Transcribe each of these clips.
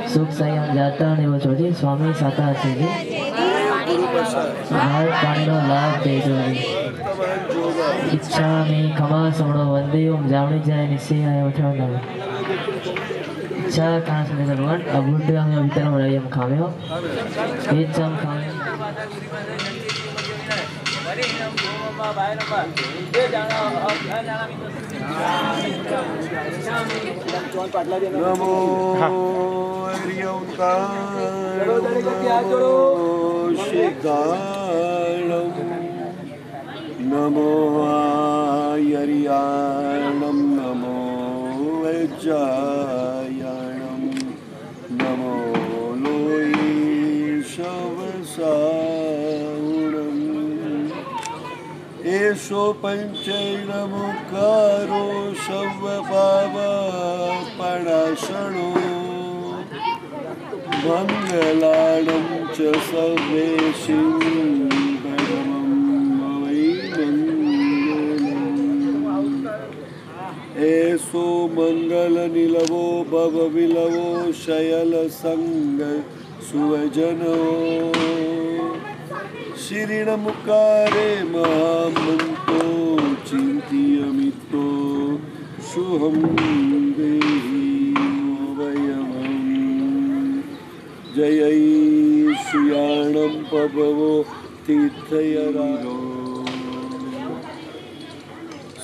સુખ સંયમ જાતા અને એવો જોજી સ્વામી સાતા હશે હાલ પાણીનો લાભ દેજો ઈચ્છા મેં ખમા સમણો વંદે ઓમ જામણી જાય નિશ્ચય આયો ઉઠાવ ઈચ્છા કાં સુધી ભગવાન અબુડ અમે વિતરણ મળે એમ ખાવ્યો એ જ આમ ખાવ્યો નમો નમો આયર્યાણમ નમો વૈજાયાણમ નમો લોહી શવસાઉણમ એસો પંચૈરમુકારો શવ પાવ પણાશણો મંગલાણમ ચ સર્વેશિં પરમં વૈ મંગલમ એસો મંગલ નિલવો ભવ વિલવો શયલ સંગ સુવજનો શિરીણમુકારે મહામંતો ચિંતિયમિતો શુહમ દેહી વયમં જય સુયાણમ પભવો તીર્થયરારો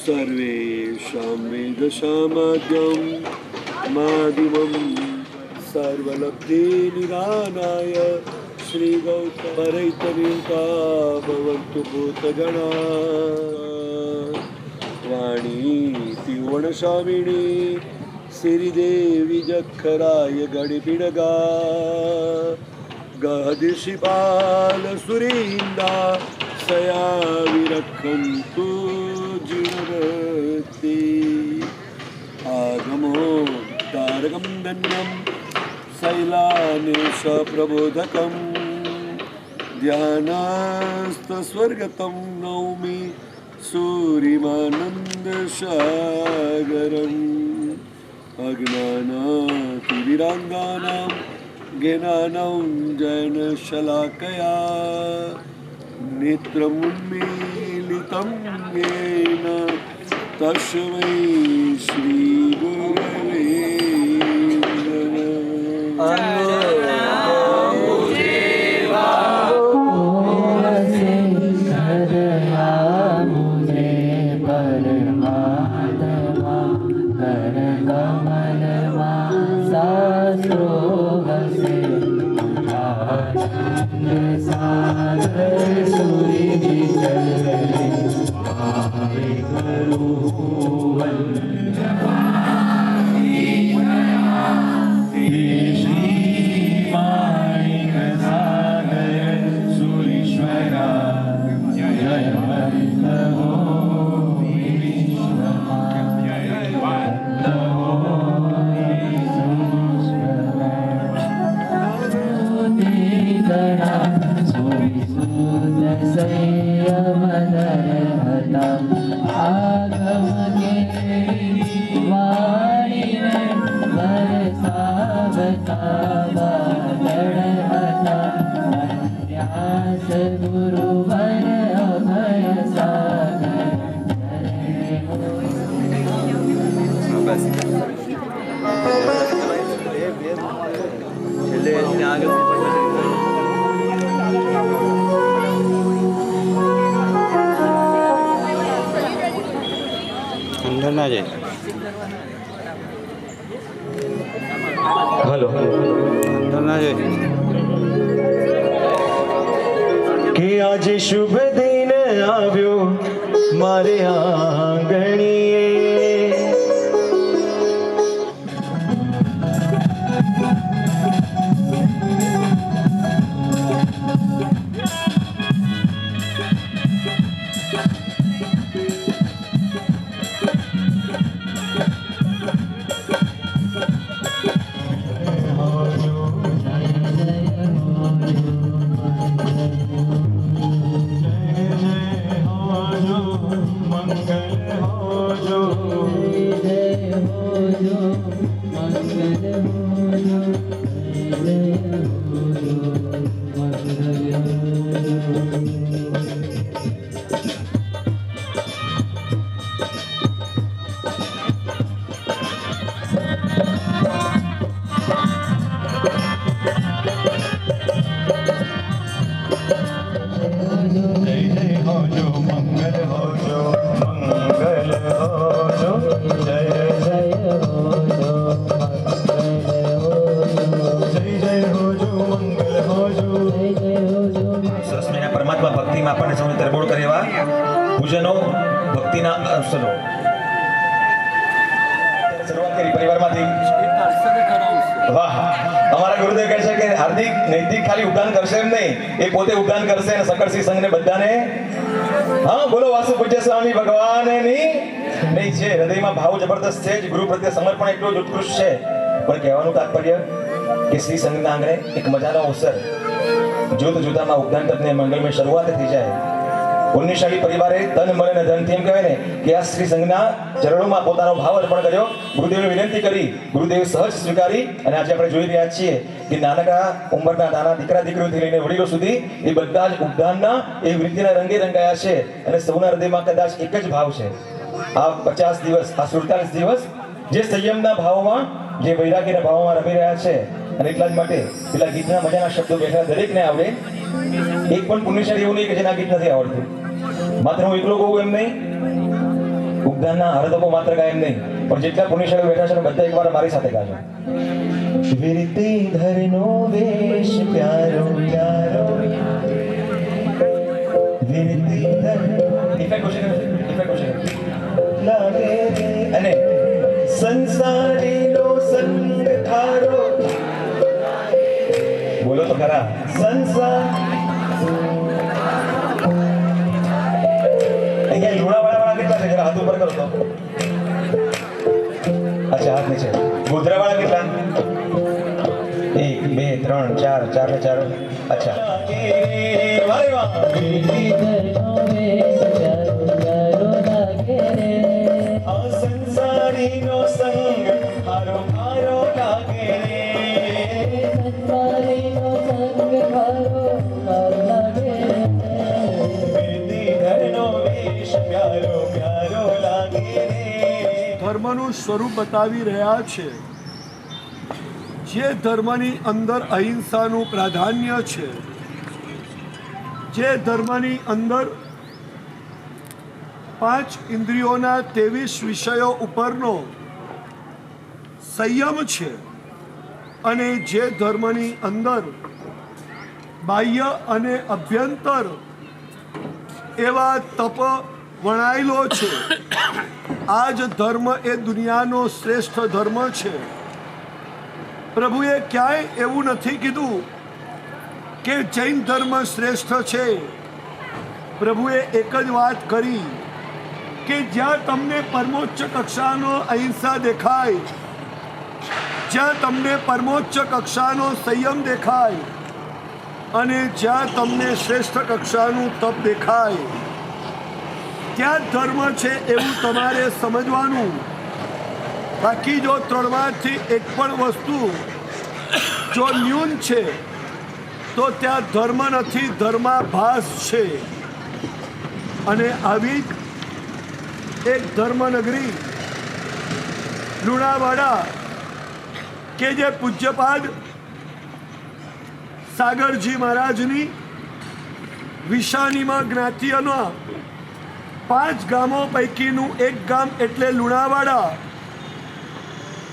સર્વેષાં વેદશામાદ્યં માધ્યમં સર્વલબ્ધે નિરાનાય શ્રી ગૌતમ પરૈતનિર્તા ભવન્તુ ભૂતગણા વાણી પિવણ સ્વામિની श्रीदेवी जखराय गणिपिडगा गहदिशिपाल सुरीन्दा सया विरक्षन्तु जीवनवृत्ति आगमो तारकं धन्यं शैलानेश प्रबोधकं ध्यानास्तस्वर्गतं नौमि सूरिमानन्दसागरम् अज्ञानातिविराङ्गानां ज्ञानाञ्जनशलाकया नेत्रमुन्मीलितं येन तस्मै श्रीगुरवे અંદર ના જાય. હલો અંદર ના જાય. કે આજે શુભ દિન આવ્યો મારે આંગણીએ પરમાત્મા ભક્તિમાં આપણને સૌને તરબોળ કરે એવા પૂજનો ભક્તિના અવસરો શરૂઆત કરી પરિવારમાંથી. વાહ, અમારા ગુરુદેવ કહે છે કે હાર્દિક નૈતિક ખાલી ઉદ્ધાન કરશે એમ નહીં, એ પોતે ઉદ્ધાન કરશે અને સકળસિંહ સંઘને બધાને હા બોલો વાસુ પૂજ્ય સ્વામી ભગવાનની નહીં છે. હૃદયમાં ભાવ જબરદસ્ત છે જ, ગુરુ પ્રત્યે સમર્પણ એટલું જ ઉત્કૃષ્ટ છે. પણ કહેવાનું તાત્પર્ય કે શ્રી સંઘના આંગણે એક મજાનો અવસર જોત જોતામાં ઉદ્ધાન તત્વની મંગલમય શરૂઆત થઈ જાય. પુણ્યશાળી પરિવારે તન મન અને ધનથી એમ કહેવાય ને કે આ શ્રી સંઘના ચરણોમાં પોતાનો ભાવ અર્પણ કર્યો, ગુરુદેવને વિનંતી કરી, ગુરુદેવ સહજ સ્વીકારી અને આજે આપણે જોઈ રહ્યા છીએ કે નાનકડા ઉંમરના નાના દીકરા દીકરીઓથી લઈને વડીલો સુધી એ બધા જ ઉદ્ધાનના એ વૃત્તિના રંગે રંગાયા છે અને સૌના હૃદયમાં કદાચ એક જ ભાવ છે. આ 50 દિવસ, આ 47 દિવસ જે સંયમના ભાવમાં, જે વૈરાગ્યના ભાવમાં રમી રહ્યા છે. અને એટલા જ માટે પેલા ગીતના મજાના શબ્દો બેઠા દરેકને આવડે. એક પણ પુણ્યશાળી એવું નહીં કે જેના ગીત નથી આવડતું. માત્ર હું એકલો કહું એમ નહીં, ઉદ્ધાનના આરાધકો માત્ર ગાય એમ નહીં, પણ જેટલા પુણ્યશાળીઓ બેઠા છે બધા એકવાર મારી સાથે ગાજો. વિરતિ ધરનો વેશ પ્યારો પ્યારો વિરતિ ધર ઇફેક્ટ ઓછે લાગે અને સંસારી અચ્છા હાથ નીચે. ગોધરાવાળા કેટલા? 1 2 3 4 4 ને 4. અચ્છા વારે વાહ. આ સંસારીનો સંગ હારો હારો લાગે રે. ધરનો વેશ પ્યારો પ્યારો લાગે રે. ધર્મનું સ્વરૂપ બતાવી રહ્યા છે. જે ધર્મની અંદર અહિંસાનું પ્રાધાન્ય છે, જે ધર્મની અંદર 5 ઇન્દ્રિયોના 23 વિષયો ઉપરનો સંયમ છે, અને જે ધર્મની અંદર બાહ્ય અને અભ્યંતર એવા તપ વણાયેલો છે, આ જ ધર્મ એ દુનિયાનો શ્રેષ્ઠ ધર્મ છે. પ્રભુએ ક્યાંય એવું નથી કીધું કે જૈન ધર્મ શ્રેષ્ઠ છે. પ્રભુએ એક જ વાત કરી કે જ્યાં તમને પરમોચ્ચ કક્ષાનો અહિંસા દેખાય, જ્યાં તમને પરમોચ્ચ કક્ષાનો સંયમ દેખાય, અને જ્યાં તમને શ્રેષ્ઠ કક્ષાનું તપ દેખાય, ત્યાં ધર્મ છે એવું તમારે સમજવાનું. બાકી જો 3માંથી એક પણ વસ્તુ જો ન્યૂન છે તો ત્યાં ધર્મ નથી, ધર્માભાસ છે. અને આવી એક ધર્મનગરી લુણાવાડા કે જે પૂજ્યપાદ સાગરજી મહારાજની વિશાનીમાં જ્ઞાતિઓના 5 ગામો પૈકીનું એક ગામ એટલે લુણાવાડા.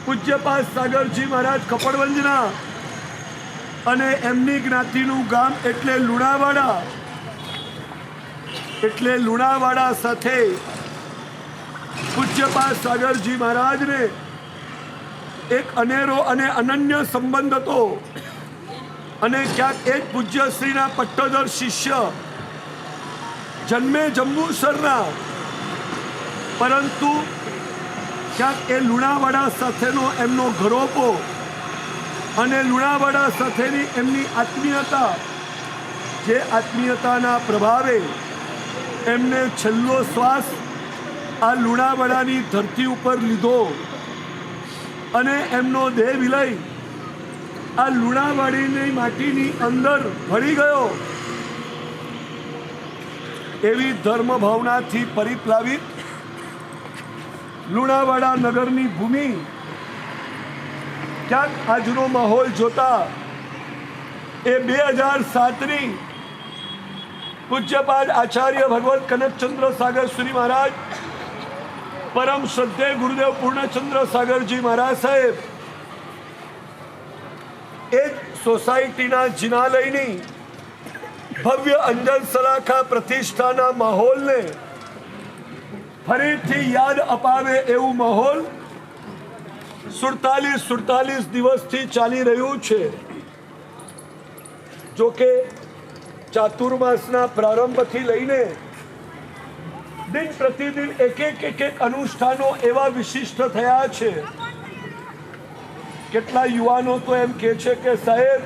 પૂજ્યપાદ સાગરજી મહારાજ કપડવંજના અને એમની જ્ઞાતિનું ગામ એટલે લુણાવાડા. એટલે લુણાવાડા સાથે પૂજ્યપાદ સાગરજી મહારાજને એક અનેરો અને અનન્ય સંબંધ હતો. અને ક્યાંક એ જ પૂજ્યશ્રીના પટ્ટોદર શિષ્ય જન્મે જંબુસરના, પરંતુ ક્યાંક એ લુણાવાડા સાથેનો એમનો ઘરોપો અને લુણાવાડા સાથેની એમની આત્મીયતા, જે આત્મીયતાના પ્રભાવે એમને છેલ્લો શ્વાસ આ લુણાવાડાની ધરતી ઉપર લીધો અને એમનો દેહ વિલય આ લુણાવાડીની માટીની અંદર ભળી ગયો. એવી ધર્મ ભાવનાથી પરિપ્લાવિત લુણાવાડા નગરની ભૂમિ ક્યાંક આજનો માહોલ જોતા એ 2007ની પૂજ્યપાદ આચાર્ય ભગવત કનકચંદ્ર સાગર શ્રી મહારાજ, પરમ શ્રદ્ધેય ગુરુદેવ પૂર્ણચંદ્ર સાગરજી મહારાજ સાહેબ એ જ સોસાયટીના જિનાલયની ભવ્ય અંજન સલાખા પ્રતિષ્ઠાના માહોલને ફરીથી યાદ અપાવે એવું માહોલ 47 દિવસથી ચાલી રહ્યું છે. જોકે ચાતુર્માસના પ્રારંભથી લઈને દિન પ્રતિદિન એક અનુષ્ઠાનો એવા વિશિષ્ટ થયા છે. કેટલા યુવાનો તો એમ કહે છે કે સાહેબ,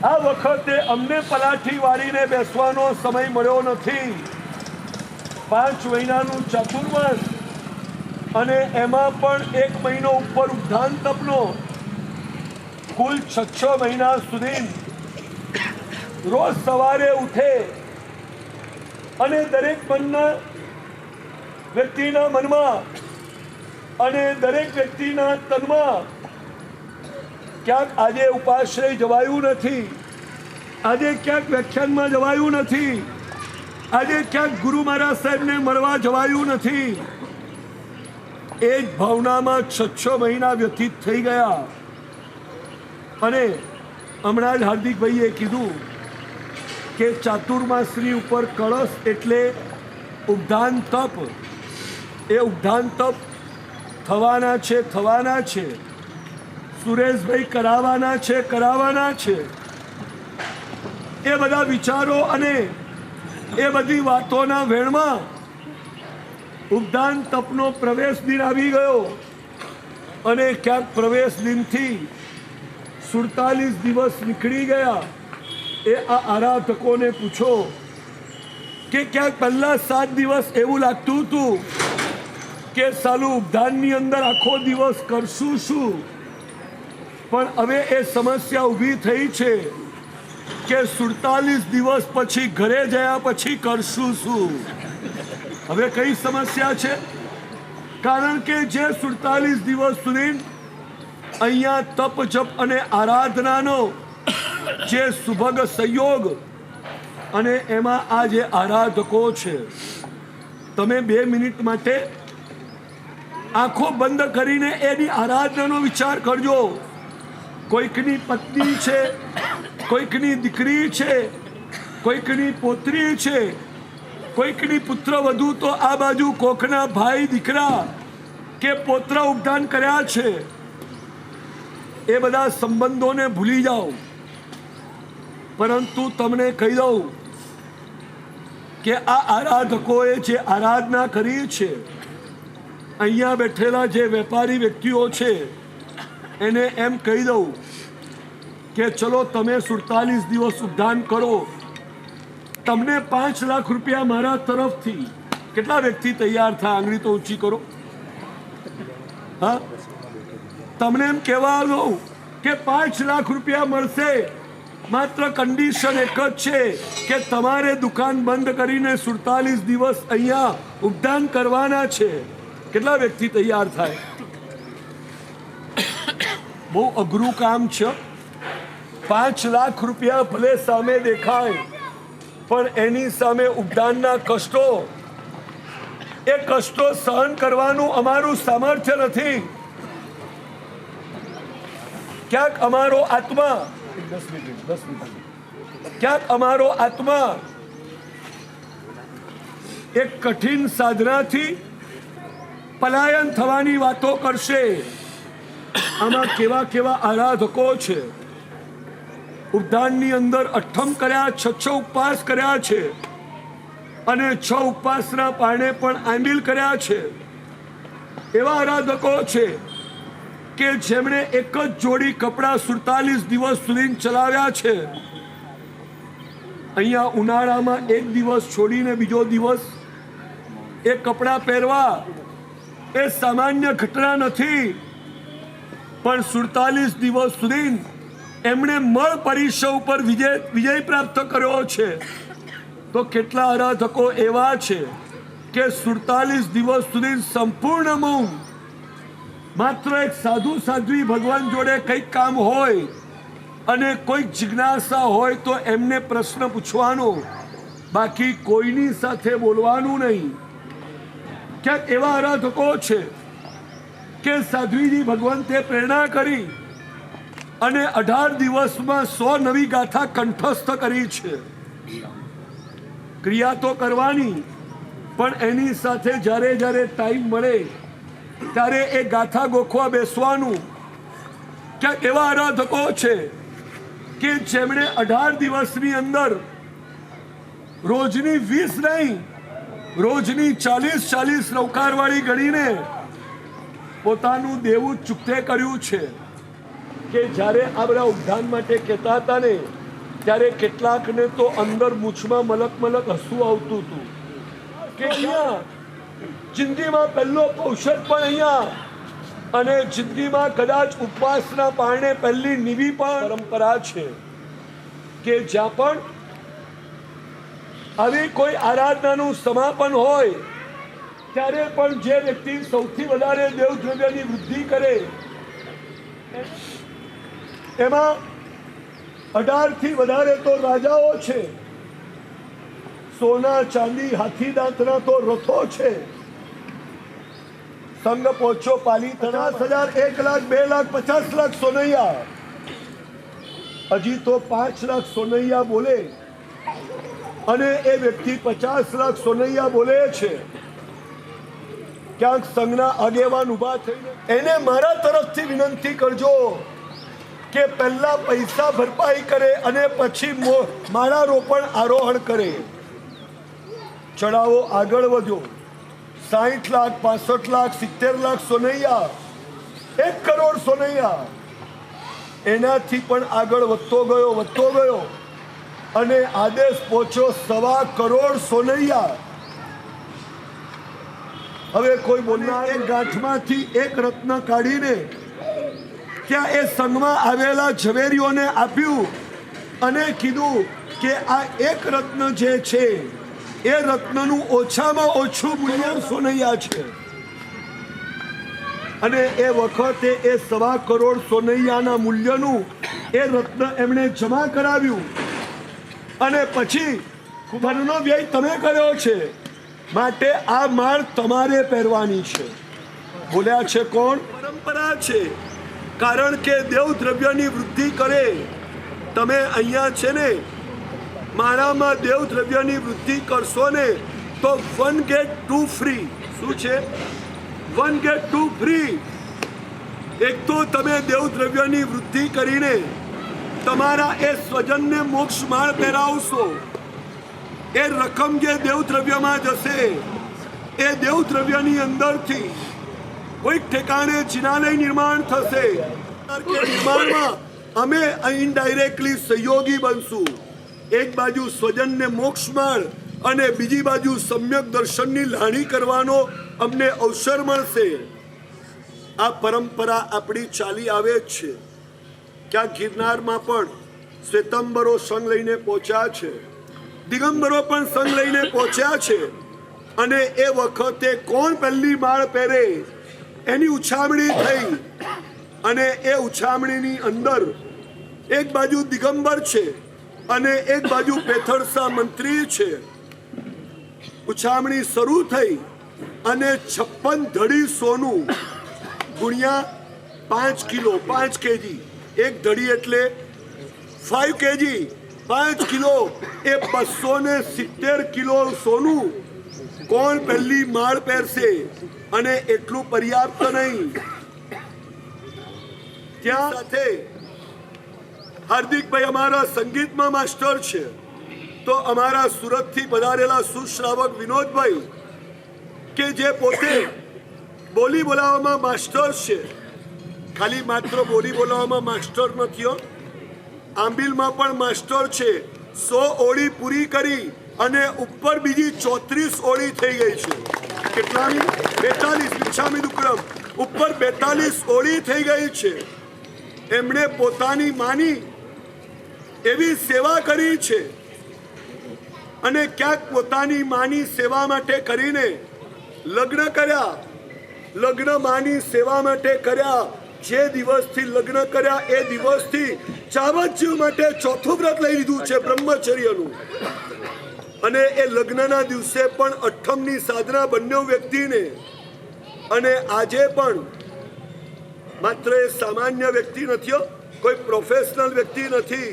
આ વખતે અમને પલાઠી વાળીને બેસવાનો સમય મળ્યો નથી. 5 મહિનાનું ચાતુર્માસ અને એમાં પણ 1 મહિનો ઉપર ઉદ્ધાન તપનો, કુલ 6 મહિના સુધી રોજ સવારે ઉઠે અને દરેક વ્યક્તિના મનમાં અને દરેક વ્યક્તિના તનમાં ક્યાંક આજે ઉપાશ્રય જવાયું નથી, આજે ક્યાંક વ્યાખ્યાનમાં જવાયું નથી, આજે ક્યાંક ગુરુ મહારાજ સાહેબને મળવા જવાયું નથી. એ જ ભાવનામાં 6 મહિના વ્યતીત થઈ ગયા. અને હમણાં જ હાર્દિકભાઈએ કીધું કે ચાતુર્માસની ઉપર કળશ એટલે ઉદ્ધાન તપ. એ ઉદ્ધાન તપ થવાના છે. સુરેશભાઈ કરાવવાના છે. એ બધા વિચારો અને એ બધી વાતોના વેણમાં ઉપદાન તપનો પ્રવેશ દિન આવી ગયો અને ક્યાંક પ્રવેશ દિનથી 47 દિવસ નીકળી ગયા. એ આ આરાધકોને પૂછો કે ક્યાંક પહેલા 7 દિવસ એવું લાગતું હતું કે સાલું ઉપદાનની અંદર આખો દિવસ કરશું શું, પણ હવે એ સમસ્યા ઊભી થઈ છે કે 47 દિવસ પછી ઘરે ગયા પછી કરશું શું. હવે કઈ સમસ્યા છે? કારણ કે જે 47 દિવસ સુધી અહીંયા તપ જપ અને આરાધનાનો જે સુભગ સંયોગ અને એમાં આ જે આરાધકો છે, તમે 2 મિનિટ માટે આંખો બંધ કરીને એની આરાધનાનો વિચાર કરજો. કોઈકની પત્ની છે, કોઈકની દીકરી છે, કોઈકની પોતરી છે, કોઈકની પુત્ર વધુ, તો આ બાજુ કોકના ભાઈ દીકરા કે પોત્ર ઉપદાન કર્યા છે. એ બધા સંબંધોને ભૂલી જાઓ. પરંતુ તમને કહી દઉં કે આ આરાધકોએ જે આરાધના કરી છે, અહીંયા બેઠેલા જે વેપારી વ્યક્તિઓ છે એને એમ કહી દઉં કે ચલો તમે 47 દિવસ ઉપદાન કરો, તમને 5 લાખ રૂપિયા મારા તરફથી. કેટલા વ્યક્તિ તૈયાર થાય? આંગળી તો ઊંચી કરો. હા, તમને એમ કહેવા દઉં કે 5 લાખ રૂપિયા મળશે. માત્ર કન્ડિશન એક જ છે કે તમારે દુકાન બંધ કરીને 47 દિવસ અહીંયા ઉપદાન કરવાના છે. કેટલા વ્યક્તિ તૈયાર થાય? બહુ અઘરું કામ છે. 5 લાખ રૂપિયા ભલે સામે દેખાય, પણ એની સામે ઉપદાનના કષ્ટો, એ કષ્ટો સહન કરવાનું અમારું સામર્થ્ય નથી. ક્યાંક અમારો આત્મા ક્યાંક અમારો આત્મા એક કઠિન સાધનાથી પલાયન થવાની વાતો કરશે. આમાં કેવા કેવા આરાધકો છે. ઉપદાનની અંદર અઠ્ઠમ કર્યા, 6 ઉપવાસ કર્યા છે અને 6 ઉપવાસના પારણે પણ આંબીલ કર્યા છે. એવા આરાધકો છે કે જેમણે એક જ જોડી કપડાં 47 દિવસ સુધી ચલાવ્યા છે. અહીંયા ઉનાળામાં એક દિવસ છોડીને બીજો દિવસ એ કપડાં પહેરવા એ સામાન્ય ઘટના નથી, પણ 47 દિવસ સુધી એમણે મળ પરીક્ષા ઉપર વિજય પ્રાપ્ત કર્યો છે. તો કેટલા આરાધકો એવા છે કે 47 દિવસ સુધી સંપૂર્ણ મૌન, માત્ર એક સાધુ સાધ્વી ભગવાન જોડે કંઈક કામ હોય અને કોઈક જિજ્ઞાસા હોય તો એમને પ્રશ્ન પૂછવાનો, બાકી કોઈની સાથે બોલવાનું નહીં. ક્યાંક એવા આરાધકો છે કે સાધ્વીજી ભગવંતે પ્રેરણા કરી અને 18 દિવસમાં 100 નવી ગાથા કંઠસ્થ કરી છે. ક્રિયા તો કરવાની, પણ એની સાથે જ્યારે જ્યારે ટાઈમ મળે ત્યારે એ ગાથા ગોખવા બેસવાનું. ક્યાંક એવા આરાધકો છે કે જેમણે 18 દિવસની અંદર રોજની 20 નહીં, રોજની 40 નૌકારવાળી ગણીને પોતાનું દેવું ચૂકતે કર્યું છે. કે જ્યારે આ બધા ઉપદાન માટે કહેતા હતા ને, ત્યારે કેટલાકને તો અંદર મૂછમાં મલક હસવું આવતું હતું કે અહીંયા જિંદગીમાં પહેલો કૌશલ પણ અહીંયા, અને જિંદગીમાં કદાચ ઉપવાસના પારણે પહેલી નિવી પણ પરંપરા છે કે જ્યાં પણ આવી કોઈ આરાધનાનું સમાપન હોય ત્યારે પણ જે વ્યક્તિ સૌથી વધારે દેવદ્રવ્યની વૃદ્ધિ કરે એમાં 18 થી વધારે તો રાજાઓ છે. સોના ચાંદી હાથી દાંતના તો રથો છે. સંઘ પહોંચો પાલી 50,000, 1 લાખ, 2 લાખ, 50 લાખ સોનૈયા. હજી તો 5 લાખ સોનૈયા બોલે અને એ વ્યક્તિ 50 લાખ સોનૈયા બોલે છે. ક્યાંક સંઘના આગેવાન ઉભા થઈને એને મારા તરફથી વિનંતી કરજો કે પહેલા પૈસા ભરપાઈ કરે અને પછી માળા રોપણ આરોહણ કરે. ચડાવો આગળ વધ્યો, 60 લાખ 65 લાખ 70 લાખ સોનૈયા, 1 કરોડ સોનૈયા, એનાથી પણ આગળ વધતો ગયો અને આદેશ પહોંચ્યો 1.25 કરોડ સોનૈયા. હવે કોઈ બોલનાર એક ગાંઠમાંથી એક રત્ન કાઢીને ત્યાં એ સંઘમાં આવેલા ઝવેરીઓને આપ્યું અને કીધું કે આ એક રત્ન જે છે એ રત્નનું ઓછામાં ઓછું મૂલ્ય સોનૈયા છે. અને એ વખતે એ 1.25 કરોડ સોનૈયાના મૂલ્યનું એ રત્ન એમણે જમા કરાવ્યું. અને પછી ધનનો વ્યય તમે કર્યો છે, માટે આ માળ તમારે પહેરવાની છે. બોલ્યા છે કોણ? પરંપરા છે. કારણ કે દેવ દ્રવ્યની વૃદ્ધિ કરે. તમે અહીંયા છે ને, મારામાં દેવ દ્રવ્યની વૃદ્ધિ કરશો ને તો 1 get 2 free. શું છે? 1 get 2 free. એક તો તમે દેવ દ્રવ્યની વૃદ્ધિ કરીને તમારા એ સ્વજનને મોક્ષ માળ પહેરાવશો. એ રકમ જે દેવ દ્રવ્યમાં જશે એ દેવ દ્રવ્યની અંદરથી કોઈક ઠેકાણે જિનાલય નિર્માણ થશે. નિર્માણમાં અમે ઇનડાયરેક્ટલી સહયોગી બનશું. એક બાજુ સ્વજનને મોક્ષ માળ અને બીજી બાજુ સમ્યક દર્શનની લાણી કરવાનો અમને અવસર મળશે. આ પરંપરા આપણી ચાલી આવે જ છે. ક્યાં ગિરનારમાં પણ શ્વેતંબરો સંઘ લઈને પહોંચ્યા છે, દિગંબરો પણ સંઘ લઈને પહોંચ્યા છે. અને એ વખતે કોણ પહેલી માળ પહેરે એની ઉછામણી થઈ. અને એ ઉછામણીની અંદર એક બાજુ દિગંબર છે અને એક બાજુ પેથરસા મંત્રી છે. ઉછામણી શરૂ થઈ અને 56 ધડી સોનું ગુણ્યા 5 કિલો 5 કેજી, એક ધડી એટલે 5 કેજી, 5 કિલો એ 270 કિલો સોનું કોણ પહેલી માળ પહેરશે. અને એટલું પર્યાપ્ત નહીં, ત્યાં સાથે હાર્દિકભાઈ અમારા સંગીતમાં માસ્ટર છે, તો અમારા સુરતથી પધારેલા સુશ્રાવક વિનોદભાઈ કે જે પોતે બોલી બોલાવવામાં માસ્ટર છે. ખાલી માત્ર બોલી બોલાવવામાં માસ્ટર નથી, આંબિલમાં પણ માસ્ટર છે. 100 ઓળી પૂરી કરી અને ઉપર બીજી 34 ઓળી થઈ ગઈ છે. કેટલામી? 42. વિછામી દુક્રમ ઉપર 42 ઓળી થઈ ગઈ છે. એમણે પોતાની માની એવી સેવા કરી છે અને ક્યાંક પોતાની માની સેવા માટે કરીને લગ્ન કર્યા. લગ્ન માની સેવા માટે કર્યા. જે દિવસથી લગ્ન કર્યા એ દિવસથી ચાવતજીવ માટે ચોથું વ્રત લઈ લીધું છે બ્રહ્મચર્યનું. અને એ લગ્નના દિવસે પણ અઠમની સાધના બંને વ્યક્તિને. અને આજે પણ માત્ર એ સામાન્ય વ્યક્તિ નથી, કોઈ પ્રોફેશનલ વ્યક્તિ નથી,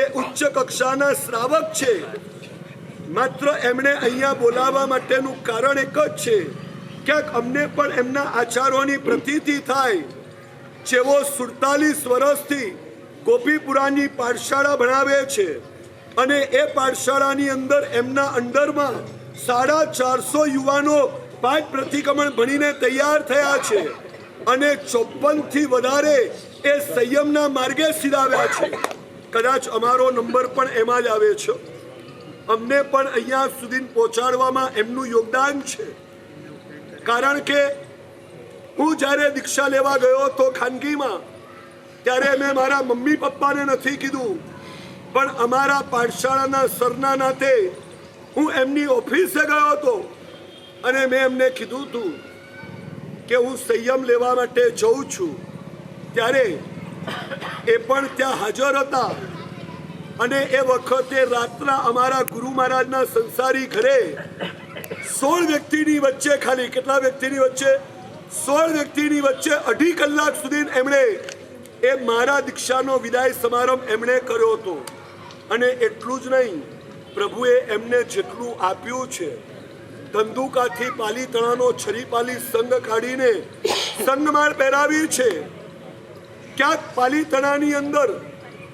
એ ઉચ્ચ કક્ષાના શ્રાવક છે. માત્ર એમણે અહીંયા બોલાવવા માટેનું કારણ એક જ છે, ક્યાંક અમને પણ એમના આચારોની પ્રતીતિ થાય. જેઓ 47 વર્ષથી ગોપીપુરાની પાઠશાળા ભણાવે છે અને એ પાઠશાળાની અંદર એમના અંડરમાં 450 યુવાનો પાઠ પ્રતિક્રમણ ભણીને તૈયાર થયા છે. અને 54 થી વધારે એ સંયમના માર્ગે સીધાવ્યા છે. કદાચ અમારો નંબર પણ એમાં જ આવે છે. અમને પણ અહીંયા સુધી પહોંચાડવામાં એમનું યોગદાન છે. કારણ કે હું જ્યારે દીક્ષા લેવા ગયો હતો ખાનગીમાં, ત્યારે મેં મારા મમ્મી પપ્પાને નથી કીધું, પણ અમારા પાઠશાળાના સરના નાતે હું એમની ઓફિસે ગયો હતો અને મેં એમને કીધું હતું કે હું સંયમ લેવા માટે જઉં છું. ત્યારે એ પણ ત્યાં હાજર હતા. અને એ વખતે રાતના અમારા ગુરુ મહારાજના સંસારી ઘરે 16 વ્યક્તિની વચ્ચે, ખાલી કેટલા વ્યક્તિની વચ્ચે? 16 વ્યક્તિની વચ્ચે 2.5 કલાક સુધી એમણે એ મારા દીક્ષાનો વિદાય સમારંભ એમણે કર્યો હતો. અને એટલું જ નહીં, પ્રભુએ એમને જેટલું આપ્યું છે, ધંધુકાથી પાલીતણાનો છરીપાલી સંઘ કાઢીને સંઘમાળ પહેરાવી છે. ક્યાંક પાલીતણાની અંદર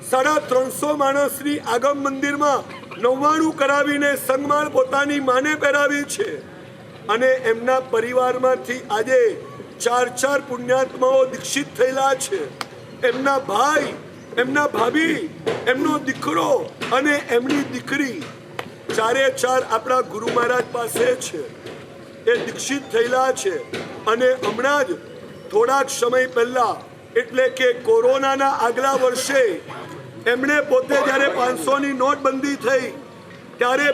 350 માણસની આગમ મંદિરમાં 99 કરાવીને સંઘમાળ પોતાની માને પહેરાવી છે. અને એમના પરિવારમાંથી આજે 4 પુણ્યાત્માઓ દીક્ષિત થયેલા છે. એમના ભાઈ, એમના ભાભી, એમનો દીકરો અને એમની દીકરી 4 આપણા ગુરુ મહારાજ પાસે છે. એ દીક્ષિત થયેલા છે. અને હમણાં જ થોડાક સમય પહેલા, એટલે કે કોરોનાના આગલા વર્ષે એમણે પોતે જ્યારે 500ની નોટબંધી થઈ ત્યારે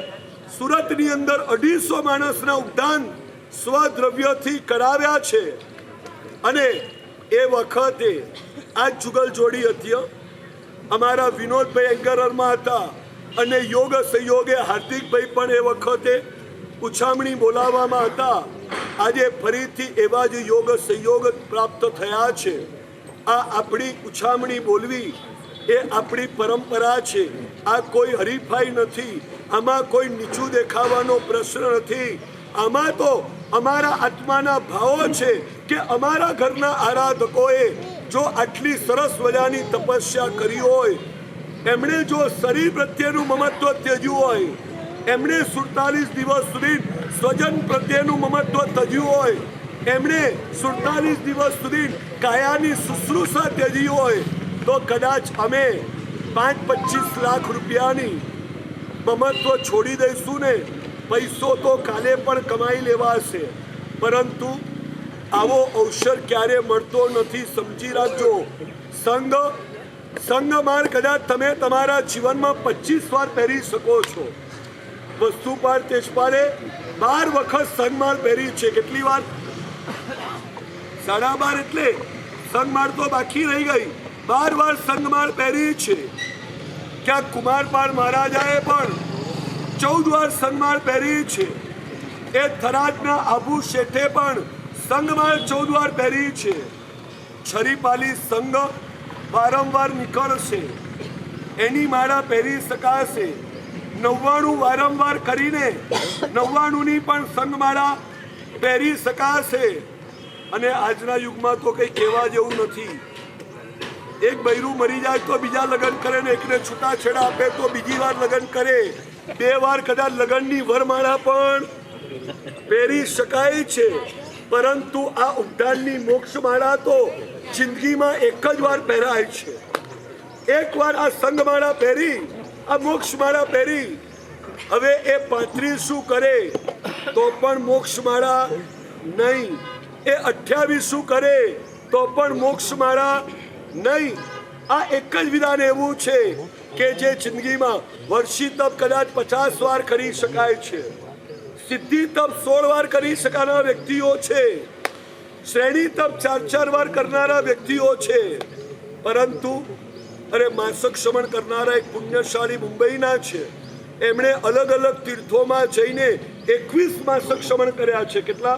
સુરતની અંદર 250 માણસના ઉદ્ધાન સ્વદ્રવ્યથી કરાવ્યા છે. અને એ વખતે આ જુગલ જોડી હતી. અમારા વિનોદભાઈ એન્કરમાં હતા અને યોગ સહયોગે હાર્દિકભાઈ પણ એ વખતે ઉછામણી બોલાવવામાં હતા. આજે ફરીથી એવા જ યોગ સહયોગ પ્રાપ્ત થયા છે. આ આપણી ઉછામણી બોલવી એ આપણી પરંપરા છે. આ કોઈ હરીફાઈ નથી. આમાં કોઈ નીચું દેખાવાનો પ્રશ્ન નથી. આમાં તો અમારા આત્માના ભાવો છે કે અમારા ઘરના આરાધકોએ જો આટલી સરસ મજાની તપસ્યા કરી હોય, એમણે જો શરીર પ્રત્યેનું મમત્વ ત્યજ્યું હોય, એમણે 47 દિવસ સુધી સ્વજન પ્રત્યેનું મમત્વ ત્યજ્યું હોય, એમણે 47 દિવસ સુધી કાયાની શુશ્રૂષા ત્યજી હોય, તો કદાચ અમે 5-25 લાખ રૂપિયાની મમત્વ છોડી દઈશું ને. પૈસો તો કાલે પણ કમાઈ લેવાશે, પરંતુ આવો અવસર ક્યારે મળતો નથી. સમજી રાખજો. સંઘ માળ કદાચ તમે તમારા જીવનમાં 25 વાર પહેરી શકો છો. વસ્તુપાલ તેજપાલે 12 વખત સંઘમાળ પહેરી છે. કેટલી વાર? 12.5 એટલે સંઘમાળ તો બાકી રહી ગઈ. 12 વાર સંઘમાળ પહેરી છે. ક્યાંક કુમારપાળ મહારાજાએ પણ 14 વાર સંઘમાળ પહેરી છે. એ થરાદના આબુ શેઠે પણ સંઘમાળ 14 વાર પહેરી છે. છરીપાલી સંઘ વારંવાર નીકળશે, એની માળા પહેરી શકાશે. 99 વારંવાર કરીને 99ની પણ સંઘમાળા પહેરી શકાશે. અને આજના યુગમાં તો કંઈ કહેવા જેવું નથી. એક બૈરું મરી જાય તો બીજા લગ્ન કરે ને એકને છૂટાછેડા આપે તો બીજી વાર લગ્ન કરે. 2 વાર કદાચ લગ્નની વરમાળા પણ પહેરી શકાય છે. પરંતુ આ ઉદ્ધાનની મોક્ષમાળા તો જિંદગીમાં એક જ વાર પહેરાય છે. એકવાર આ સંઘમાળા પહેરી, આ મોક્ષમાળા પહેરી, હવે એ 35 શું કરે તો પણ મોક્ષમાળા નહીં. એ 28 શું કરે તો પણ મોક્ષમાળા નહીં. આ એક જ વિધાન એવું છે કે જે જિંદગીમાં વર્ષી તપ કદાચ 50 વાર કરી શકાય છે. સિદ્ધિ તપ 16 વાર કરી શકનારા વ્યક્તિઓ છે. શ્રેણી તપ 4 વાર કરનારા વ્યક્તિઓ છે. પરંતુ માસક શ્રમણ કરનારા એક પુણ્યશાળી મુંબઈના છે. એમણે અલગ અલગ તીર્થોમાં જઈને 21 માસક શ્રમણ કર્યા છે. કેટલા?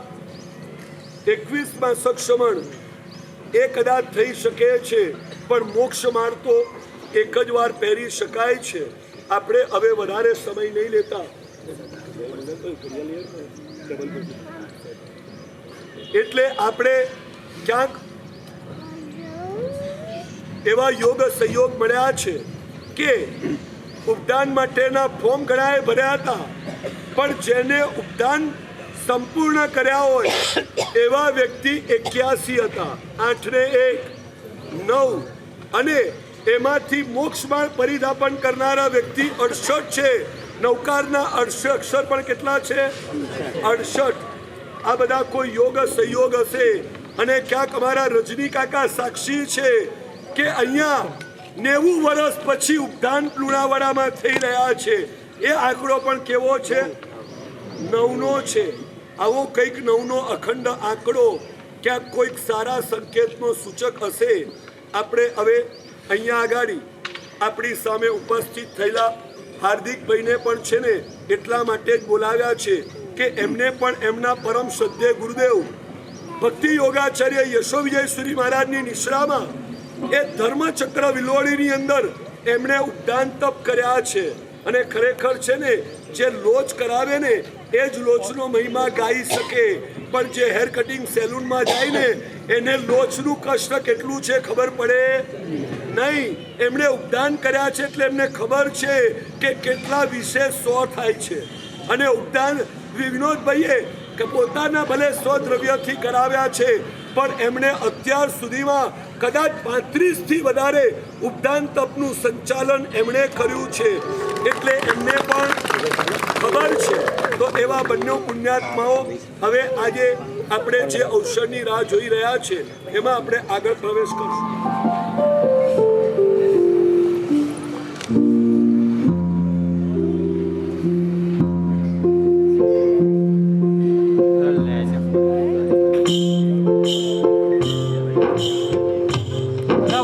21 માસક શ્રમણ એ કદાચ થઈ શકે છે, પણ મોક્ષ માર્ગ તો એક જ વાર પહેરી શકાય છે. આપણે હવે વધારે સમય નહીં લેતા. એટલે આપણે ક્યાંક એવા યોગ સહયોગ મળ્યા છે કે ઉપદાન માટેના ફોર્મ ઘણાએ ભર્યા હતા, પણ જેને ઉપદાન સંપૂર્ણ કર્યા હોય એવા વ્યક્તિ 81 હતા. 8 ને 1 9. અને એમાંથી મોક્ષમાળ પરિધાપન કરનારા વ્યક્તિ 68 છે. નવકારના 68 અક્ષર પણ કેટલા છે? 68. આ બધા કોઈ યોગ સહયોગ હશે. અને ક્યાંક અમારા રજની કાકા સાક્ષી છે કે અહીંયા 90 વર્ષ પછી ઉપદાન લુણાવાડામાં થઈ રહ્યા છે. એ આંકડો પણ કેવો છે? 9નો છે. આવો કંઈક 9નો અખંડ આંકડો ક્યાંક કોઈક સારા સંકેતનો સૂચક હશે. આપણે હવે અહીંયા આગળ આપણી સામે ઉપસ્થિત થયેલા હાર્દિકભાઈને પણ છે ને એટલા માટે જ બોલાવ્યા છે કે એમને પણ એમના પરમ શ્રદ્ધેય ગુરુદેવ ભક્તિ યોગાચાર્ય યશો વિજયસુરી મહારાજની નિશ્રામાં એ ધર્મચક્ર વિલોડીની અંદર એમણે ઉદ્દાન તપ કર્યા છે. અને ખરેખર છે ને જે લોચ કરાવે ને એ જ લોચનો મહિમા ગાઈ શકે, પણ જે હેર કટિંગ સેલૂનમાં જાય ને એને લોચનું કષ્ટ કેટલું છે ખબર પડે નહીં. એમણે ઉદ્દાન કર્યા છે એટલે એમને ખબર છે કે કેટલા વિશેષ 100 થાય છે. અને ઉદ્દાન વિનોદભાઈએ કે પોતાના ભલે સ્વદ્રવ્યથી કરાવ્યા છે, પણ એમણે અત્યાર સુધીમાં કદાચ 35 થી વધારે ઉપદાન તપનું સંચાલન એમણે કર્યું છે, એટલે એમને પણ ખબર છે. તો એવા બંને પુણ્યાત્માઓ હવે આજે આપણે જે અવસરની રાહ જોઈ રહ્યા છે એમાં આપણે આગળ પ્રવેશ કરશું.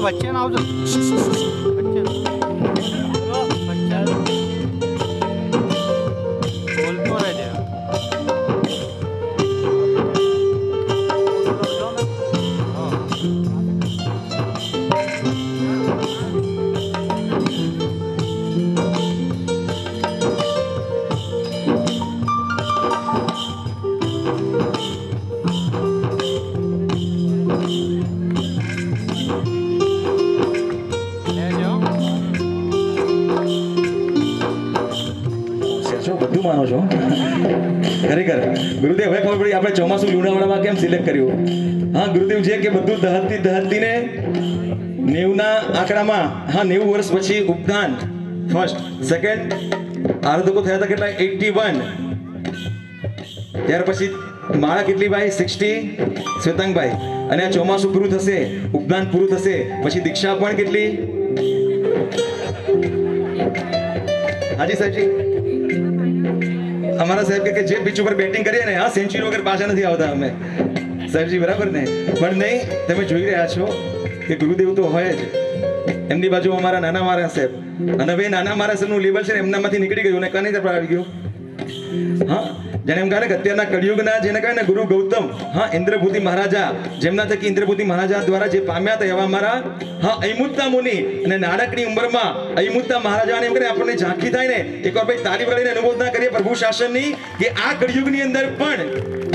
વચ્ચે ના આવજો. બોલતો રહેજે. બધું માનો છો ખરેખર ગુરુદેવ. હવે ખબર પડી આપણે ચોમાસું લુણાવાડામાં કેમ સિલેક્ટ કર્યું. હા ગુરુદેવ છે કે બધું દહતી ને 90ના આંકડામાં, હા 90 વર્ષ પછી ઉપદાન ફર્સ્ટ સેકન્ડ આરાધકો થયા હતા કેટલા 81. ત્યાર પછી માળા કેટલી ભાઈ 60 શ્વેતાંગભાઈ. અને આ ચોમાસું પૂરું થશે, ઉપદાન પૂરું થશે પછી દીક્ષા પણ કેટલી. હાજી સાહેબજી અમારા સાહેબ કે જે પિચ ઉપર બેટિંગ કરીએ ને હા સેન્ચુરી વગર પાછા નથી આવતા અમે. સાહેબજી બરાબર ને? પણ નહીં, તમે જોઈ રહ્યા છો કે ગુરુદેવ તો હોય જ. એમની બાજુ અમારા નાના મારા સાહેબ, અને હવે નાના મારા સાહેબનું લેવલ છે ને એમનામાંથી નીકળી ગયું ને કની તરફ આવી ગયું. હા જેને એમ કહે ને કે અત્યારના કળિયુગના જેને કહે ને ગુરુ ગૌતમ, હા ઇન્દ્રભૂતિ મહારાજા, જેમના થકી ઇન્દ્રભૂતિ મહારાજા દ્વારા જે પામ્યા હતા એવા મારા હા અયમુત્તા મુનિ. અને નાનકડી ઉંમરમાં અયમુત્તા મહારાજાને એમ કરે આપણને ઝાંખી થાય ને એકવાર ભાઈ તાળી વગાડીને અનુમોદના કરીએ પ્રભુ શાસનની કે આ કળિયુગની અંદર પણ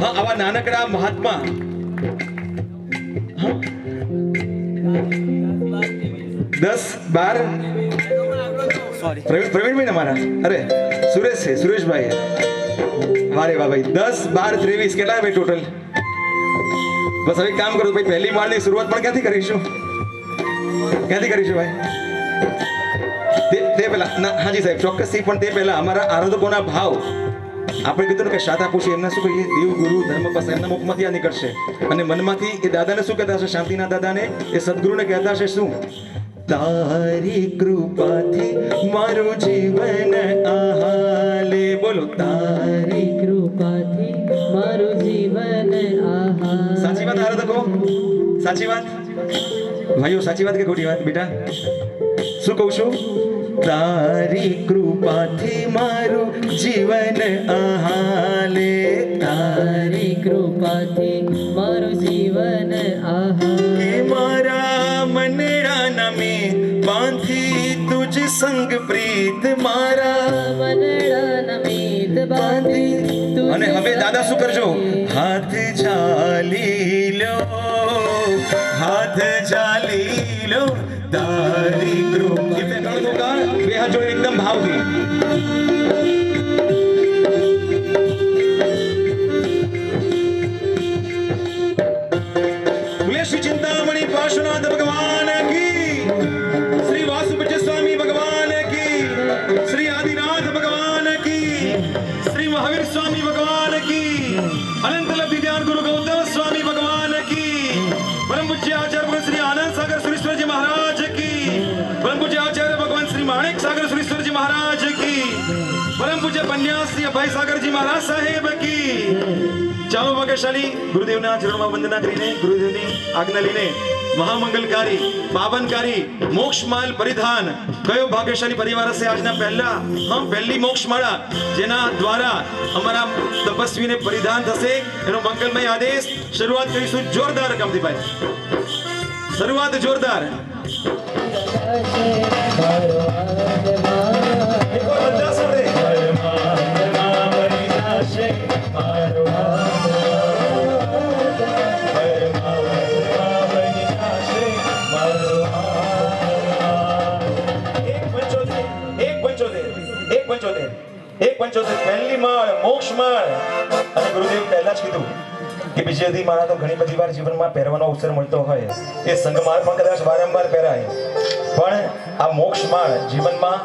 હા આવા નાનકડા મહાત્મા 10-12 પ્રવીણભાઈ ને મારા અરે સુરેશ છે, સુરેશભાઈ વારે વાહ ભાઈ 10-12-23 કેટલા ભાઈ ટોટલ? બસ હવે કામ કરો ભાઈ, પહેલી માળની શરૂઆત પણ ક્યાંથી કરીશું ભાઈ? તે પહેલા હાજી સાહેબ ચોક્કસથી, પણ તે પહેલા અમારા આરાધકોના ભાવ આપણે કીધું ને કે શાતા પૂછી એમને શું કહીએ, દેવ ગુરુ ધર્મ પાસે એમના મુખમાંથી આ નીકળશે અને મનમાંથી એ દાદાને શું કહેતા હશે, શાંતિના દાદાને એ સદગુરુને કહેતા હશે શું, તારી કૃપાથી મારું જીવન આહાલે. બોલો તારી કૃપાથી મારું જીવન આહા. સાચી વાત આરાધકો? સાચી વાત ભાઈઓ? સાચી વાત કે ખોટી વાત બેટા? શું કહું છું? તારી કૃપાથી મારું જીવન આહાલે. તારી કૃપાથી મારું જીવન આહા. કે મારા મનડા નમે બાંધી તુજ સંગ પ્રીત, મારા મનડા નમિત બાંધી તુજ. અને હવે દાદા શું કરજો? હાથ ઝાલી લો, હાથ ઝાલી લો તારી કૃપા. બે હાથ જોડે એકદમ ભાવથી બોલે શ્રી ચિંતામણી પાર્શ્વનાથ ભગવાન કી, શ્રી વાસુપતિ સ્વામી ભગવાન કી, શ્રી આદિનાથ ભગવાન કી, શ્રી મહાવીર સ્વામી ભગવાન કી, અનંત લબ્ધિ ધ્યાન ગુરુ ગૌતમ સ્વામી ભગવાન કી, પરમ પૂજ્ય આચાર્ય શ્રી આનંદ સાગર સુરેશ્વરજી મહારાજ કી, પરમ પૂજ્ય આચાર્ય ભગવાન શ્રી માણેક સાગર સુરેશ્વરજી મહારાજ કી, પરમ પૂજ્ય પન્યાસી અભય સાગરજી મહારાજ સાહેબ કી. ચાલો ભાગ્યશાળી ગુરુદેવના ચરણમાં વંદના કરીને ગુરુદેવની આજ્ઞા લઈને મહામંગલકારી પાવનકારી મોક્ષમાલ પરિધાન કયો ભાગ્યશાળી પરિવાર હશે આજના પહેલી મોક્ષમાળા જેના દ્વારા અમારા તપસ્વીને પરિધાન થશે એનો મંગલમય આદેશ. શરૂઆત કરીશું જોરદાર રકમથી ભાઈ, શરૂઆત જોરદાર. પહેલી માળ મોક્ષ માળ. અને ગુરુદેવ પહેલા જ કીધું કે બીજી માળા તો ઘણી બધી વાર જીવનમાં પહેરવાનો અવસર મળતો હોય, એ સંગમાળ પણ કદાચ વારંવાર પહેરાય, પણ આ મોક્ષ માળ જીવનમાં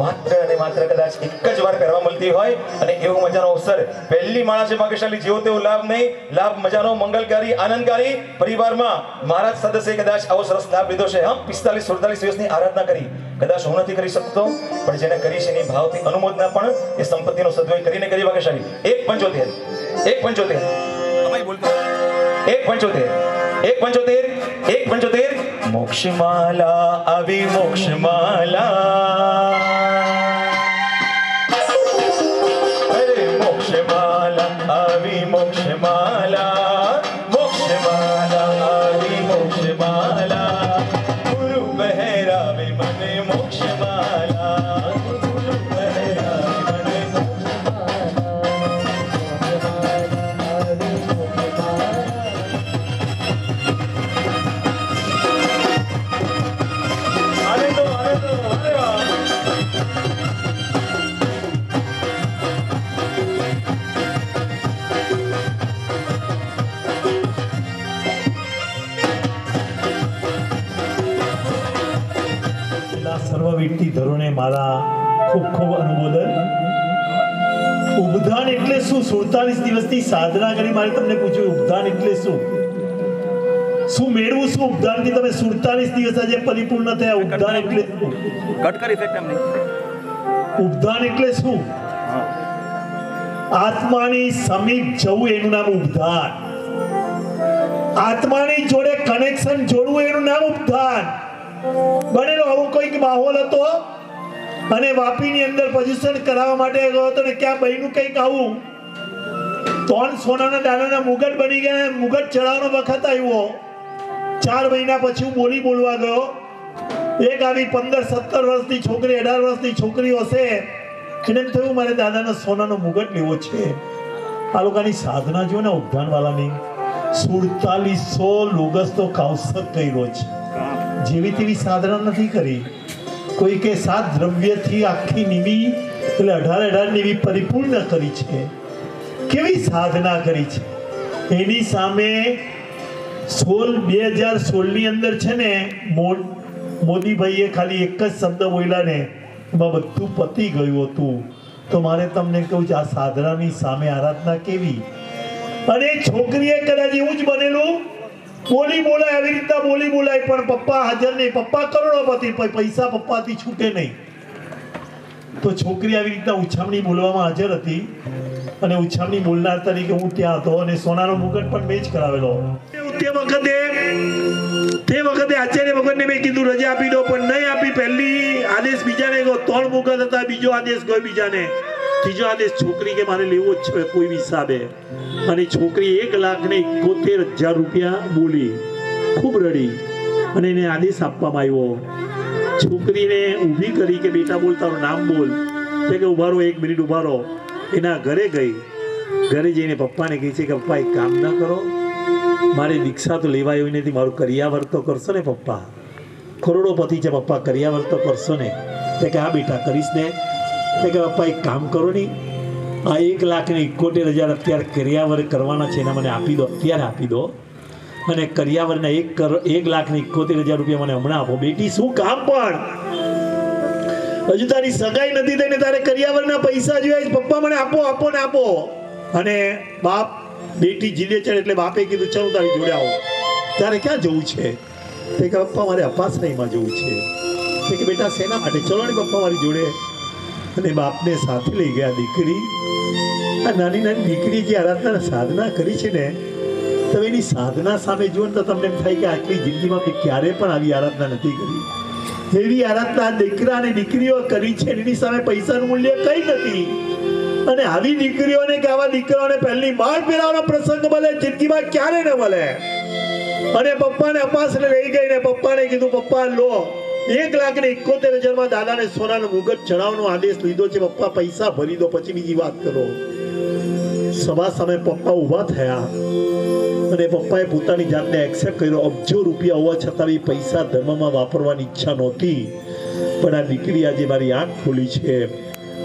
માત્ર અને માત્ર કદાચ એક જ વાર પહેરવા મળતી હોય, અને એવો મજાનો અવસર પહેલી માળા છે ભાગ્યશાળી, જેવો તેવો લાભ નહીં, લાભ મજાનો મંગલકારી આનંદકારી. પરિવારમાં મહારાજ સદસ્ય કદાચ આવો સરસ લાભ લીધો છે. 45-47 વર્ષની આરાધના કરી, કદાચ હું નથી કરી શકતો, પણ જેને કરી છે એની ભાવથી અનુમોદના પણ એ સંપત્તિનો સદુપયોગ કરીને કરી ભાગ્યશાળી. 175 મોક્ષમાલા આવી મોક્ષમાલા, અરે મોક્ષમાલા આવી મોક્ષમાલા, મોક્ષમાલા આવી મોક્ષમાલા, ગુરુ બહેરાવે મને મોક્ષમાલા, ગુરુ બહેરાવે મને સર્વવીરથી ધરોને મારા ખૂબ ખૂબ અનુમોદન. ઉપધાન એટલે શું? 47 દિવસની સાધના કરી મારે તમને પૂછ્યું ઉપધાન એટલે શું મેળવું? શું ઉપધાનથી તમે 47 દિવસ આજે પરિપૂર્ણ થયા? ઉપધાન એટલે ઉપધાન એટલે શું? આત્માની સમીપ જવું એનું નામ ઉપધાન. આત્માની જોડે કનેક્શન જોડવું એનું નામ ઉપધાન. બનેલો આવો કોઈક માહોલ હતો અને વાપીની અંદર પોઝિશન કરાવવા માટે ગયો હતો ને ક્યાં બહેનું કંઈક આવું 3 સોનાના દાણાના મુગટ બની ગયા. મુગટ ચડાવવાનો વખત આવ્યો. 4 મહિના પછી હું બોલવા ગયો. એક આવી 15-17 વર્ષની છોકરી, 18 વર્ષની છોકરી હશે, એને એમ થયું મારે દાદાનો સોનાનો મુગટ લેવો છે. આ લોકોની સાધના જો ને ઉપધાન વાળાની 4700 લોગસ તો કાવસક કર્યો છે. જેવી તેવી સાધના નથી કરી. કોઈ કે 7 દ્રવ્યથી આખી નિમી એટલે 18 નિમી પરિપૂર્ણ કરી છે. કેવી સાધના કરી છે એની સામે 2016 ની અંદર છે ને મોદીભાઈએ ખાલી એક જ શબ્દ બોલ્યા ને એમાં બધું પતી ગયું હતું. તો મારે તમને કહું છું આ સાધનાની સામે આરાધના કેવી. અને છોકરીએ કદાચ એવું જ બનેલું બોલાય, આવી રીતના બોલાય, પણ પપ્પા હાજર નહીં. પપ્પા કરોડોપતિ, પૈસા પપ્પાથી છૂટે નહીં. તો છોકરી આવી રીતના ઉછામણી બોલવામાં હાજર હતી અને ઉછામણી બોલનાર તરીકે હું ત્યાં હતો અને સોનાનો મુગટ પણ મેં જ કરાવેલો. તે વખતે આચાર્ય ભગવાનને મેં કીધું રજા આપી દો, પણ નહીં આપી. પહેલી આદેશ બીજાને ગયો, 3 મુગટ હતા, બીજો આદેશ ગયો બીજાને, ત્રીજો આદેશ છોકરી કે મારે લેવો જ છે કોઈ હિસાબે. અને છોકરી 1,71,000 રૂપિયા બોલી, ખૂબ રડી અને એને આદેશ આપવામાં આવ્યો. છોકરીને ઊભી કરી કે બેટા બોલ, તારું નામ બોલ. તે કે ઉભા રહો, 1 મિનિટ ઉભા રહો. એના ઘરે ગઈ. ઘરે જઈને પપ્પાને કહે છે કે પપ્પા એક કામ ના કરો, મારે દીક્ષા તો લેવાય એવી નથી, મારું કરિયાવર તો કરશો ને પપ્પા? કરોડોપતિ છે પપ્પા, કરિયાવર તો કરશો ને? તે કે હા બેટા કરીશ ને. તે કે પપ્પા એક કામ કરો ને, આ 1,71,000 અત્યારે કરિયાવર કરવાના છે, એના મને આપી દો, અત્યારે આપી દો. અને કરિયાવરના 1,71,000 રૂપિયા મને હમણાં આપો. બેટી શું કામ? પણ હજુ તારી સગાઈ નથી થઈ ને તારે કરિયાવરના પૈસા જોઈએ? પપ્પા મને આપો ને આપો. અને બાપ બેટી જીદે ચડે એટલે બાપે કીધું ચાલો તારી જોડે આવો. તારે ક્યાં જવું છે? તે કે પપ્પા મારે અપાશ્રયમાં જવું છે. તે કે બેટા શેના માટે? ચલો ને પપ્પા મારી જોડે. અને બાપને સાથે લઈ ગયા. દીકરી, આ નાની નાની દીકરી જે આરાધના સાધના કરી છે ને, તમે એની સાધના સામે જુઓ ને તો તમને એમ થાય કે આટલી જિંદગીમાં મેં ક્યારે પણ આવી આરાધના નથી કરી. એવી આરાધના દીકરા અને દીકરીઓ કરી છે, એની સામે પૈસાનું મૂલ્ય કઈ નથી. અને આવી દીકરીઓને કે આવા દીકરાઓને પહેલી માળ ફેરવાનો પ્રસંગ મળે જિંદગીમાં ક્યારે ન મળે. અને પપ્પાને અપાસને લઈ ગઈ ને પપ્પાને કીધું પપ્પા લો 1,71,000 દાદાને સોનાનો મુગટ ચડાવવાનો આદેશ લીધો છે. પપ્પા પૈસા ભરી દો, પછી બીજી વાત કરો. સભા સામે પપ્પા ઊભા થયા અને પપ્પાએ પોતાની જાતને એક્સેપ્ટ કર્યો. અબજો રૂપિયા હોવા છતાં બી પૈસા ધર્મમાં વાપરવાની ઈચ્છા નહોતી. પણ આ દીકરી આજે મારી આંખ ખોલી છે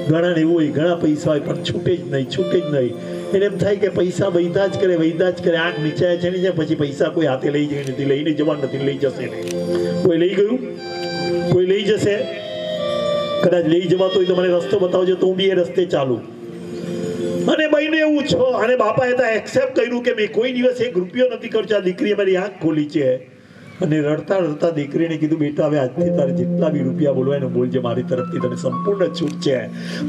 ઘણા એવું હોય, ઘણા પૈસા હોય પણ છૂટે જ નહીં. એને એમ થાય કે પૈસા વૈધા જ કરે, આંખ નીચાય છે ને પછી પૈસા કોઈ હાથે લઈ જાય નથી, લઈને જવા નથી, લઈ જશે નહીં. કોઈ લઈ ગયું, કોઈ લઈ જશે, કદાચ લઈ જવાતો હોય તો મને રસ્તો બતાવજો તો હું બી એ રસ્તે ચાલુ. અને બહેનો એવું છો, અને બાપાએ તો એક્સેપ્ટ કર્યું કે મેં કોઈ દિવસ 1 રૂપિયો નથી ખર્ચો. આ દીકરીએ મારી આંખ ખોલી છે. અને રડતા દીકરીને કીધું, બેટા હવે આજથી તારે જેટલા બી રૂપિયા બોલવા એને બોલજે, મારી તરફથી તને સંપૂર્ણ છૂટ છે.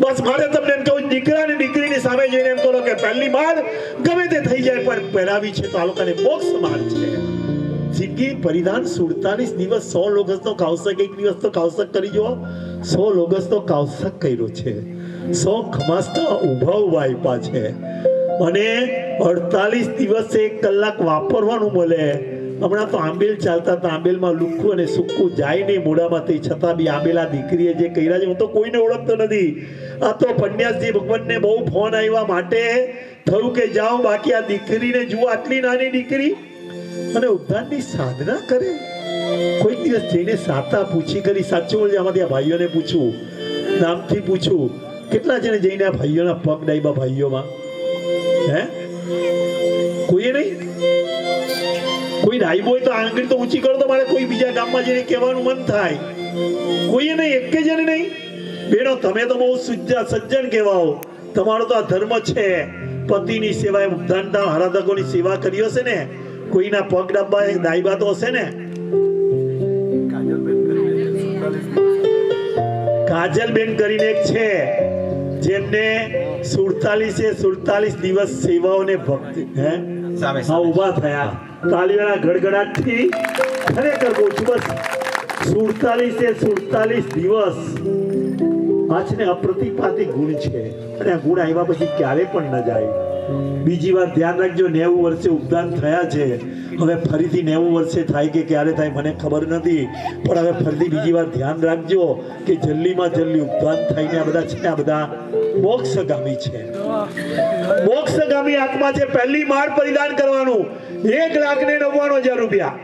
બસ મારે તમને એમ કહું, દીકરા અને દીકરીની સામે જોઈને એમ કહો કે પહેલી માર ગમે તે થઈ જાય પણ પહેરાવી છે તો આ લોકોને મોક્ષ માર્ગ છે. જિંદગી પરિધાન 47 દિવસ 100 લોગસનો કાવસક, એક દિવસ તો કાવસક કરી જો, 100 લોગસનો કાવસક કર્યો છે, 100 ખમાસના ઊભા આપ્યા છે. અને 48 દિવસે 1 કલાક વાપરવાનું મળે. હમણાં તો આંબેલ ચાલતા હતા, આંબેલમાં લુખ્ખું અને સુક્કું જાય નહીં મોઢામાંથી, છતાં બી આંબેલા દીકરીએ જે કર્યા છે, હું તો કોઈને ઓળખતો નથી. આ તો પન્યાસજી ભગવાનને બહુ ફોન આવ્યા માટે થયું કે જાઓ, બાકી આ દીકરીને જુઓ, આટલી નાની દીકરી અને ઉદ્ધારની સાધના કરે. કોઈક દિવસ જઈને સાતા પૂછી કરી, સાચું બોલજે, આમાંથી આ ભાઈઓને પૂછું, નામથી પૂછું, કેટલા જણે જઈને આ ભાઈઓના પગ ડાયબા ભાઈઓમાં? હે, કોઈએ નહીં? કોઈ ડાયબો હોય તો આંગળી તો ઊંચી કરો તો મારે કોઈ બીજા ગામમાં જઈને કહેવાનું મન થાય. કોઈએ નહીં, એક જણે નહીં. બેનો તમે તો બહુ સજ્જન કહેવાઓ, તમારો તો આ ધર્મ છે. પતિની સેવા, ઉદ્ધાનતા આરાધકોની સેવા કરી હશે ને, કોઈના પગ ડાબા ડાયબા તો હશે ને. કાજલબેન કરીને એક છે, જેમને 47 દિવસ સેવાઓને ભક્તિ ઉભા થયા. તાલીઓના ગડગડાટથી ખરેખર કહું છું, બસ 47 દિવસ આ છે ને અપ્રતિપાતી ગુણ છે. અને આ ગુણ આવ્યા પછી ક્યારે પણ ન જાય. બીજી વાર ધ્યાન રાખજો, 90 વર્ષે ઉપદાન થયા છે, હવે ફરીથી 90 વર્ષે થાય કે ક્યારે થાય મને ખબર નથી, પણ હવે ફરીથી બીજી વાર ધ્યાન રાખજો કે જલ્દીમાં જલ્દી ઉપદાન થઈને આ બધા છે ને, આ બધા મોક્ષગામી છે. મોક્ષગામી આત્મા છે. પહેલી માર પરિધાન કરવાનું 1,99,000 રૂપિયા,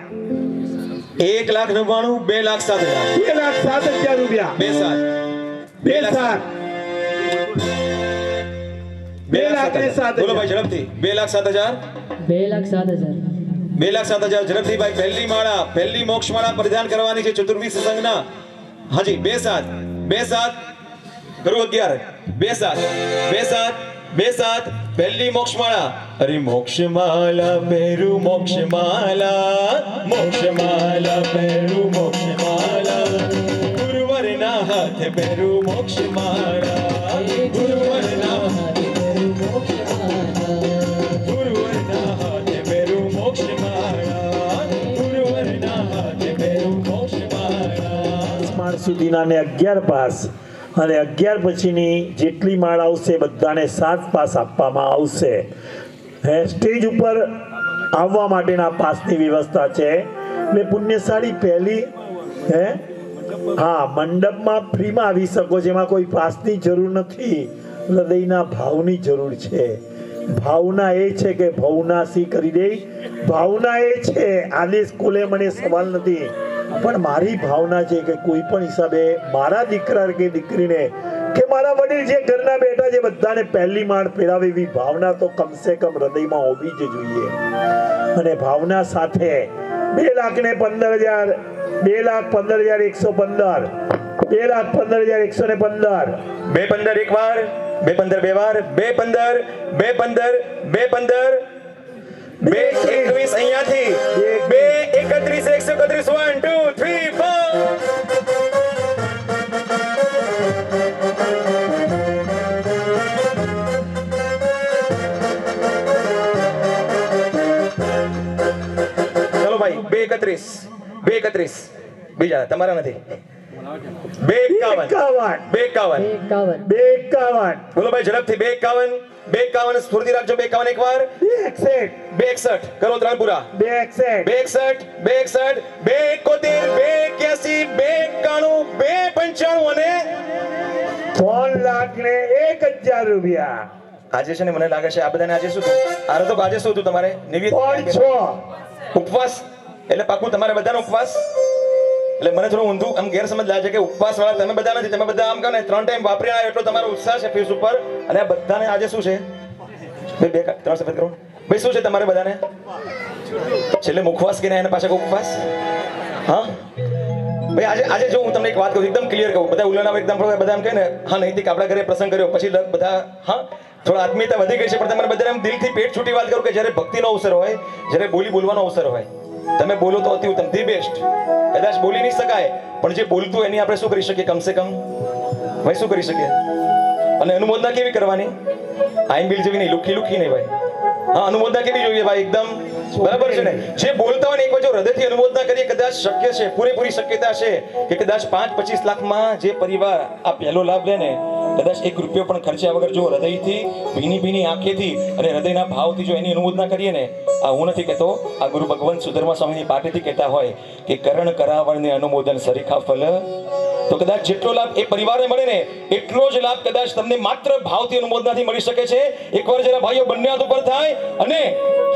1,99,000, 2,07,000, 2,07,000 રૂપિયા, 2,07,000. બોલો ભાઈ ઝડપથી. 2,07,000, 2,07,000 ઝડપથી ભાઈ. પહેલી માળા, પહેલી મોક્ષ માળા પરિધાન કરવાની છે ચતુર્વી સંઘના. હાજી 2,7,2,7 કરું 11 2,7,2,7 પહેલી મોક્ષમાળા. અરે મોક્ષમાલા પહેરું, મોક્ષમાલા પહેરું, ગુરુવરના હાથે પહેરું મોક્ષમાળા, ગુરુવરના હાથે પહેરું મોક્ષમાળા, ગુરુવરના હાથે પહેરું મોક્ષમાળા. માળ સુધીના ને 11 પાસ, અને 11 પછીની જેટલી માળ આવશે બધાને 7 પાસ આપવામાં આવશે. સ્ટેજ ઉપર આવવા માટેના પાસની વ્યવસ્થા છે. એટલે પુણ્યશાળી પહેલી મંડપમાં ફ્રીમાં આવી શકો છો, એમાં કોઈ પાસની જરૂર નથી, હૃદયના ભાવની જરૂર છે. ભાવના એ છે કે ભવનાસી કરી દે. ભાવના એ છે, આદેશ કોલે મને સવાલ નથી, પણ મારી ભાવના છે કે કોઈ પણ હિસાબે મારા દીકરા કે દીકરીને કે મારા વડીલ જે ઘરના બેઠા છે બધાને પહેલી માળ પહેરાવે એવી ભાવના તો કમસે કમ હૃદયમાં હોવી જ જોઈએ. અને ભાવના સાથે 2,15,000, 2,15,115, 2,15,115, 2,15 એક વાર, 2,15 બે વાર, 2,15, 2,15, 2,15, 2,21 અહીંયાથી, 2,31, 131, 1, 2, 3, 4. ચલો ભાઈ 2,31, 2,31 બીજા તમારા નથી. 2,51, બોલો ભાઈ ઝડપથી. 2,51 સ્ફૂર્તિ રાખજો. 2,51 એક વાર, 2,61 કરો 3 પૂરા, 2,61, 2,71, 2,81, 2,91 અને 3,01,000 રૂપિયા. આજે છે ને મને લાગે છે આ બધાને આજે શું આરે તો આજે શું હતું તમારે નિવેદન ઉપવાસ એટલે પાકું તમારે બધાનો ઉપવાસ એટલે મને થોડું ઊંધું આમ ગેરસમજ લાગે છે કે ઉપવાસ વાળા તમે બધા નથી, તમે બધા આમ કહો ને 3 ટાઈમ વાપરી આવ્યા એટલો તમારો ઉત્સાહ છે ફેસ ઉપર, અને આ બધાને આજે શું છે ભાઈ 2 3 સફેદ કરો ભાઈ, શું છે તમારે બધાને છેલ્લે મુખવાસ કે એના પાછળ ઉપવાસ? હા ભાઈ આજે જો હું તમને એક વાત કહું એકદમ ક્લિયર કહું, બધા ઉલ્લાના એકદમ બધા એમ કહે ને હા નૈતિક આપણા ઘરે પ્રસંગ કર્યો પછી બધા હા થોડા આત્મીયતા વધી ગઈ છે, પણ તમારે બધાને એમ દિલથી પેટ છૂટી વાત કરું કે જ્યારે ભક્તિનો અવસર હોય, જ્યારે બોલવાનો અવસર હોય, તમે બોલો તો અતિ ઉત્તમ, ધી બેસ્ટ. કદાચ બોલી નહીં શકાય પણ જે બોલતું એની આપણે શું કરી શકીએ, કમસે કમ ભાઈ શું કરી શકીએ? અને અનુમોદના કેવી કરવાની? આઈન બિલ જેવી નહીં, લુખી નહીં ભાઈ. હા અનુમોદના કેવી જોઈએ ભાઈ? એકદમ બરાબર છે ને? જે બોલતા હોય ને એક વાર જો હૃદયથી અનુમોદના કરીએ, કદાચ શક્ય છે, પૂરેપૂરી શક્યતા છે કે કદાચ 5-25 લાખમાં જે પરિવાર આ પહેલો લાભ લે ને, કદાચ 1 રૂપિયો પણ ખર્ચ્યા વગર જો હૃદયથી ભીની આંખેથી અને હૃદયના ભાવથી જો એની અનુમોદના કરીએ ને, આ હું નથી કહેતો, આ ગુરુ ભગવંત સુધર્મા સ્વામીની પાટેથી કહેતા હોય કે કરણ કરાવણને અનુમોદન સરીખા ફલ, તો કદાચ જેટલો લાભ એ પરિવારને મળે ને એટલો જ લાભ કદાચ તમને માત્ર ભાવથી અનુમોદનાથી મળી શકે છે. એકવાર જરા ભાઈઓ બંને હાથ ઉપર થાય અને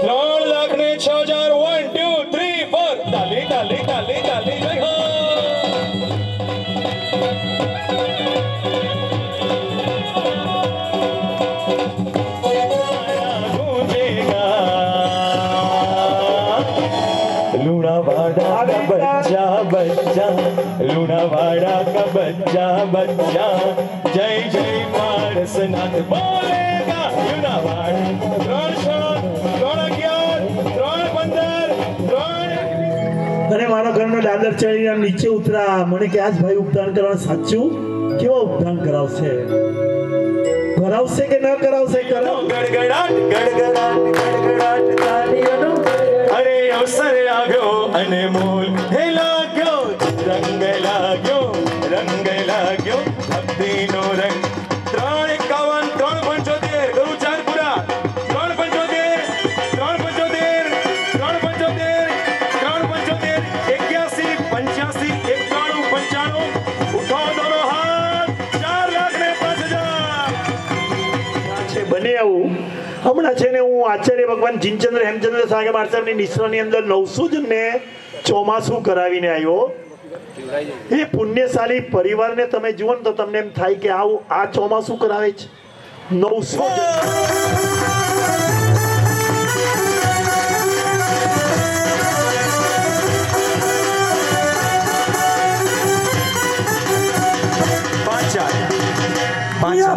3,06,000 1 2 3 4 તાલી તાલી તાલી તાલી જય હો. लूणावाड़ा का बच्चा लूणावाड़ा का बच्चा जय जय पारसनाथ बोलेगा लूणावाड़ा 3 અને મારા ઘરનો દાદર ચડી આમ નીચે ઉતરા, મને કે આજ ભાઈ ઉપદાન કરવાનું સાચું કેવા ઉપદાન કરાવશે કે ન કરાવશે? ગડગડાટ તાલીઓનો અરે અવસર આવ્યો અનમોલ હે લાગ્યો રંગ લાગ્યો ભક્તિનો રંગ 351 375 ગુરુ ચાર પૂરા 375 81 85 91 95 ઉઠાવો દોનો હાથ 4,05,000 છે બને આવું. હમણાં છે ને હું આચાર્ય ભગવાન જીનચંદ્ર હેમચંદ્ર સાગર સાહેબની નિશ્રાની અંદર 900 જણને ચોમાસું કરાવીને આવ્યો. એ પુણ્યશાળી પરિવારને તમે જુઓ ને તો તમને એમ થાય કે આ ચોમાસું કરાવે છે 900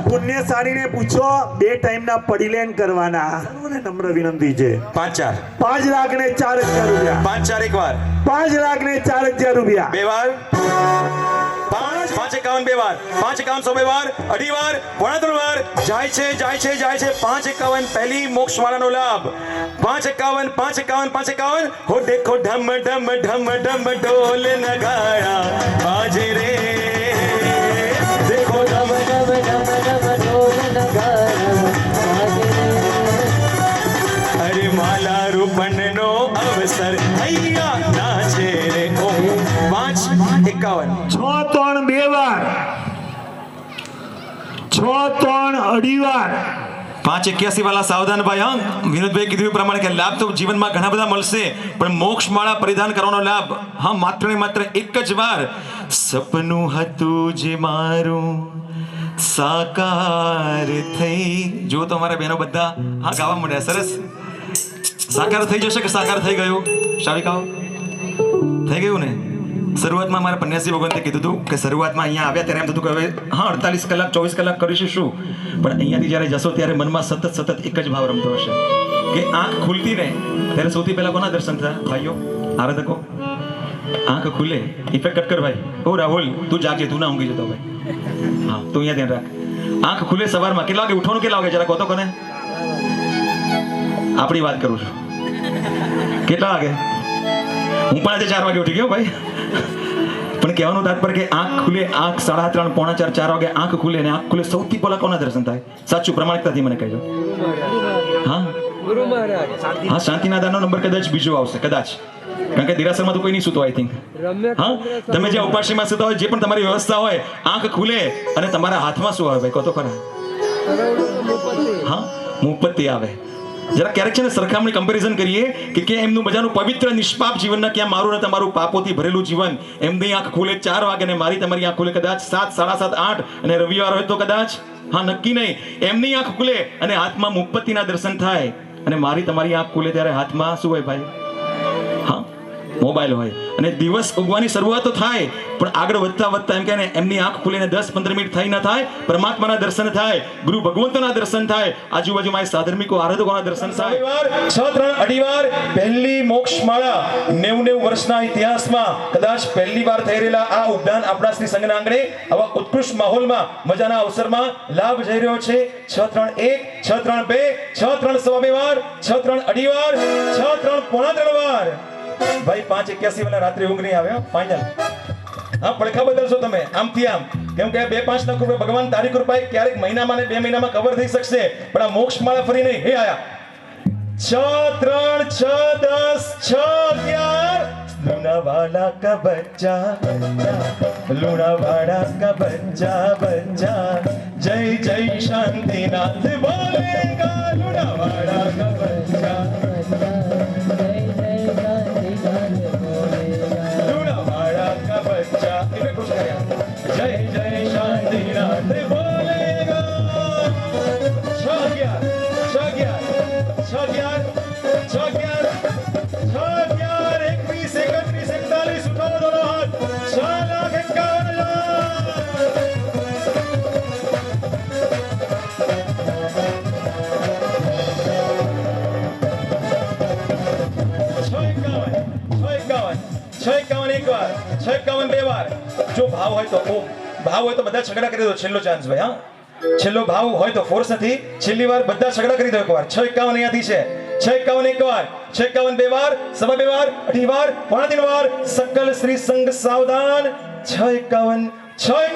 પુણ્યશાળીને પૂછો 2 ટાઈમના પડીલેન કરવાના. સર્વને નમ્ર વિનંતી છે. 5,04,000 રૂપિયા. 5 4 એક વાર 5,04,000 રૂપિયા. 2 વાર 5 51 2 વાર 5 51 100 2 વાર 2.5 વાર 3 વાર જાય છે 5 51 પહેલી મોક્ષવાળાનો લાભ 5 51 5 51 5 51 હો દેખો ઢમ ઢમ ઢમ ઢમ ઢોલ નગાડા બાજે રે દેખો ઢમ ઢમ ઢમ ઢમ ઢોલ નગાડા બાજે અરે માલા રૂપણનો અવસર અહીંયા નાચે રે ઓ 5 51 6 3 2 વાર 6 3 2.5 વાર 581 વાળા સાવધાન ભાઈ. હા વિનોદભાઈ કીધું એ પ્રમાણે કે લાભ તો જીવનમાં ઘણા બધા મળશે, પણ મોક્ષમાળા પરિધાન કરવાનો લાભ હા માત્ર ને માત્ર એક જ વાર. સપનું હતું જે મારું સાકાર થઈ. જો તમારા બહેનો બધા હા ગાવા માંડ્યા, સરસ. સાકાર થઈ જશે કે સાકાર થઈ ગયું? શાવિકાઓ થઈ ગયું ને? શરૂઆતમાં મારા પન્યાસી ભગવંતે કીધું હતું કે શરૂઆતમાં અહીંયા આવ્યા ત્યારે એમ થતું કે હવે હા 48 કલાક 24 કલાક કરીશું શું, પણ અહીંયાથી જ્યારે જશો ત્યારે મનમાં સતત એક જ ભાવ રમતો હશે કે આંખ ખુલતી ને ત્યારે સૌથી પહેલા કોના દર્શન થયા ભાઈઓ આરાધકો? આંખ ખુલે ઇફેક્ટ કટ કર ભાઈ. ઓ રાહુલ તું જાગજે, તું ના ઊંઘી જતો ભાઈ. હા તું અહીંયા ધ્યાન રાખ. આંખ ખુલે સવારમાં કેટલા વાગે ઉઠવાનું? કેટલા વાગે જરા કહો તો કોને? આપણી વાત કરું છું. કેટલા વાગે? હું પણ આજે 4 વાગે ઉઠી ગયો ભાઈ. પણ કહેવાનું તાત્પર્ય કે આંખ ખુલે, આંખ 3:30 પોણા 4 વાગે આંખ ખુલે ને આંખ ખુલે સૌથી પહેલા કોના દર્શન થાય? સાચું પ્રમાણિકતાથી મને કહેજો. હા ગુરુ મહારાજ. હા શાંતિનાથનો નંબર કદાચ બીજો આવશે કદાચ, કારણ કે દિરાસરમાં તો કોઈ નહીં સૂતો આઈ થિંક. હા તમે જે ઉપાસીમાં સૂતા હોય, જે પણ તમારી વ્યવસ્થા હોય, આંખ ખુલે અને તમારા હાથમાં શું આવે ભાઈ કહો તો ખરા? હા મુપત્તિ આવે. જરા ક્યારેક છે ને સરખામણી કમ્પેરિઝન કરીએ કે એમનું મજાનું પવિત્ર નિષ્પાપ જીવનના ક્યાં મારું ને તમારું પાપોથી ભરેલું જીવન, એમની આંખ ખુલે 4 વાગે ને મારી તમારી આંખ ખુલે કદાચ 7, 7:30, 8 અને રવિવાર હોય તો કદાચ નક્કી નહીં, એમની આંખ ખુલે અને હાથમાં મુક્પતિના દર્શન થાય અને મારી તમારી આંખ ખુલે ત્યારે હાથમાં શું હોય ભાઈ? મોબાઈલ હોય. અને દિવસ ઉગવાની શરૂઆત તો થાય પણ આગળ વધતા વધતા એમ કે ને એમની આંખ ખુલીને 10-15 મિનિટ થઈ ના થાય, પરમાત્માના દર્શન થાય, ગુરુ ભગવંતોના દર્શન થાય, આજુબાજુમાં એ સાધર્મિકો આરાધકોના દર્શન થાય. 6-3-8 વાર પહેલી મોક્ષમાળા 90 વર્ષના ઇતિહાસમાં કદાચ પહેલી વાર થઈ રહેલા આ ઉપદાન આપણા શ્રી સંઘના આંગણે આવા ઉત્કૃષ્ટ માહોલમાં મજાના અવસરમાં લાભ જઈ રહ્યો છે. 6-3-1, 6-3-2, 6-3-2 વાર, 6-3-8 વાર, 6-3-3 વાર. ભાઈ 5:81 વાળા રાત્રે ઊંઘ નહીં આવે ફાઇનલ. પડખા બદલશો તમે આમથી આમ, કેમ કે 2-5 લાખ રૂપિયા ભગવાન તારી કૃપાએ ક્યારેક મહિનામાં ને 2 મહિનામાં કવર થઈ શકશે, પણ આ મોક્ષ માળા ફરી નહીં. હે આયા 6-3-6-10-6-11 लूणावाड़ा का बच्चा लूणावाड़ा का बच्चा जय जय शांतिनाथ बोलेगा लूणावाड़ा का बच्चा लूणावाड़ा का बच्चा जय जय शांतिनाथ बोलेगा. 6-51 બે વાર. જો ભાવ હોય તો બધા છગડા કરી દો. છેલ્લો ચાન્સ ભાઈ. છેલ્લો ભાવ હોય તો ફોર્સ નથી. છેલ્લી વાર બધા છગડા કરી દો એક વાર. 6-51 અહીંયાથી છે. 6-51 એક વાર, 6-51 બે વાર, 2.5 વાર, 8 વાર, 3.5 વાર. સકલ શ્રી સંઘ સાવધાન. 6-51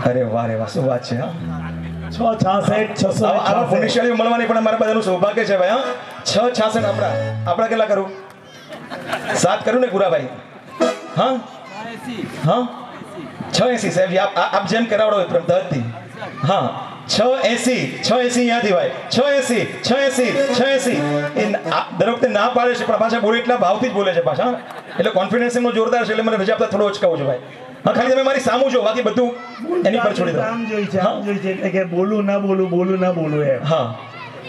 અરે વાહ રે વાહ, શું વાત છે. 666 આવા પુણ્યશાળીઓ મળવાની પણ અમારા બધાનું સૌભાગ્ય છે ભાઈ. 666 આપણા કેટલા કરું? 7 કરું ને ગુરાભાઈ? હા 680 સાહેબ આપ જેમ કરાવડો પ્રમદહથી. હા 680 અહીંયાથી ભાઈ. 680 એ દર વખતે ના પાડે છે પણ પાછા બોલે એટલા ભાવથી જ બોલે છે પાછા. એટલે કોન્ફિડન્સ એમનો જોરદાર છે એટલે મને રજા આપતા થોડો અચકાવું છું ભાઈ. હા ખાલી તમે મારી સામું જો, બાકી બધું એની પર છોડી દો. આમ જોઈ છે એટલે કે બોલું ના બોલું એમ. હા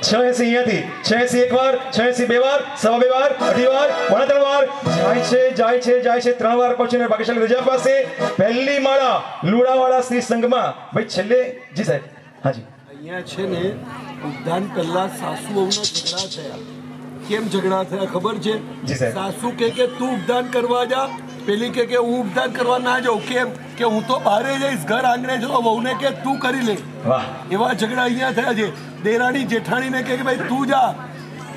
680 અહીંયાથી. 680 એક વાર, 680 બે વાર, 2.5 વાર, 8 વાર, 3.5 વાર. જાય છે 3 વાર પહોંચીને ભાગ્યશાળી રજા પાસે પહેલી માળા લુણાવાડા શ્રી સંઘમાં. ભાઈ છેલ્લે જી સાહેબ. હાજી અહીંયા છે ને ઉદ્યાન પહેલા સાસુઓના ઝઘડા થયા. કેમ ઝઘડા થયા ખબર છે? જી સાહેબ. સાસુ કે તું ઉપદાન કરવા જા, પેલી કે હું ઉપદાન કરવા ના જાઉં. કેમ કે હું તો બહાર જઈશ, ઘર આંગણે જો વહુને કે તું કરી લે. વાહ. એવા ઝઘડા અહીંયા થયા છે. દેરાણી જેઠાણીને કે ભાઈ તું જા,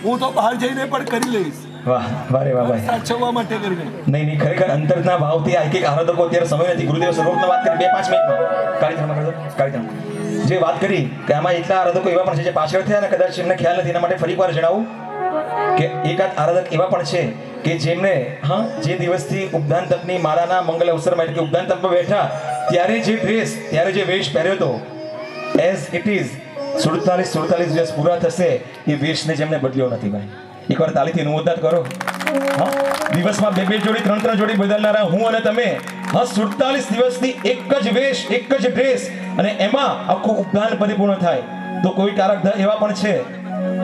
હું તો બહાર જઈને પણ કરી લઈશ. વાહ વારે વાહ ભાઈ. સાચવવા માટે કરીને નહીં ખરેખર અંતરના ભાવથી આ એક આરાધકો અત્યારે સમય નથી. ગુરુદેવ સર્વોપના વાત કરી 2-5 મિનિટમાં કાળીધરમાં જે વાત કરી કે આમાં એટલા આરાધકો એવા પણ છે જે પાછળ થયા અને કદાચ એમને ખ્યાલ નથી. એના માટે ફરી વાર જણાવું કે એકાદ આરાધક એવા પણ છે કે જેમને જે દિવસથી ઉપદાન તપની માળાના મંગલ અવસરમાં એટલે કે ઉપદાન તપમાં બેઠા ત્યારે જે ડ્રેસ, ત્યારે જે વેશ પહેર્યો હતો એઝ ઇટ ઇઝ 47 દિવસ પૂરા થશે એ વેશને જેમને બદલ્યો નથી ભાઈ. એકવાર તાલીથી અનુમોદન કરો. દિવસમાં 2 જોડી 3 જોડી બદલનારા હું અને તમે 47 દિવસથી એક જ વેશ, એક જ ડ્રેસ અને એમાં આખું ઉપદાન પરિપૂર્ણ થાય. તો કોઈ કારક એવા પણ છે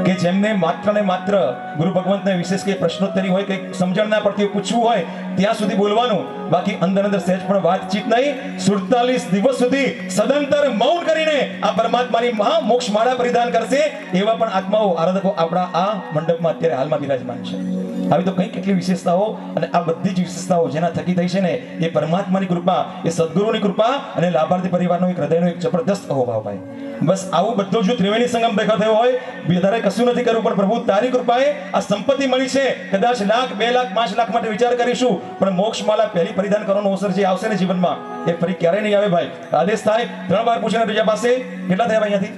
કે જેમને માત્ર ને માત્ર ગુરુ ભગવંતને વિશેષ કંઈ પ્રશ્નોત્તરી હોય, કંઈક સમજણ ના પડતી પૂછવું હોય ત્યાં સુધી બોલવાનું, બાકી અંદર સહેજ પણ વાતચીત નહીં. 47 દિવસ સુધી સદંતર મૌન કરીને આ પરમાત્માની મોક્ષ માળા પરિધાન કરશે એવા પણ આત્માઓ આરાધકો આપણા આ મંડપમાં અત્યારે હાલમાં બિરાજમાન છે. આવી તો કંઈક કેટલી વિશેષતાઓ અને આ બધી જ વિશેષતાઓ જેના થકી થઈ છે ને એ પરમાત્માની કૃપા, એ સદગુરુની કૃપા અને લાભાર્થી પરિવારનો એક હૃદયનો એક જબરદસ્ત અહોભાવ ભાઈ. બસ આવું બધું જો ત્રિવેણી સંગમ ભેગા થયો હોય, વધારે કશું નથી કરવું, પણ પ્રભુ તારી કૃપાએ આ સંપત્તિ મળી છે. કદાચ 1 લાખ, 2 લાખ, 5 લાખ માટે વિચાર કરીશું પણ મોક્ષ માળા પહેલી પરિધાન કરવાનો અવસર જે આવશે ને જીવનમાં એ ફરી ક્યારેય નહીં આવે ભાઈ. આદેશ થાય 3 વાર પૂછીને બીજા પાસે કેટલા થયા ભાઈ? અહીંયાથી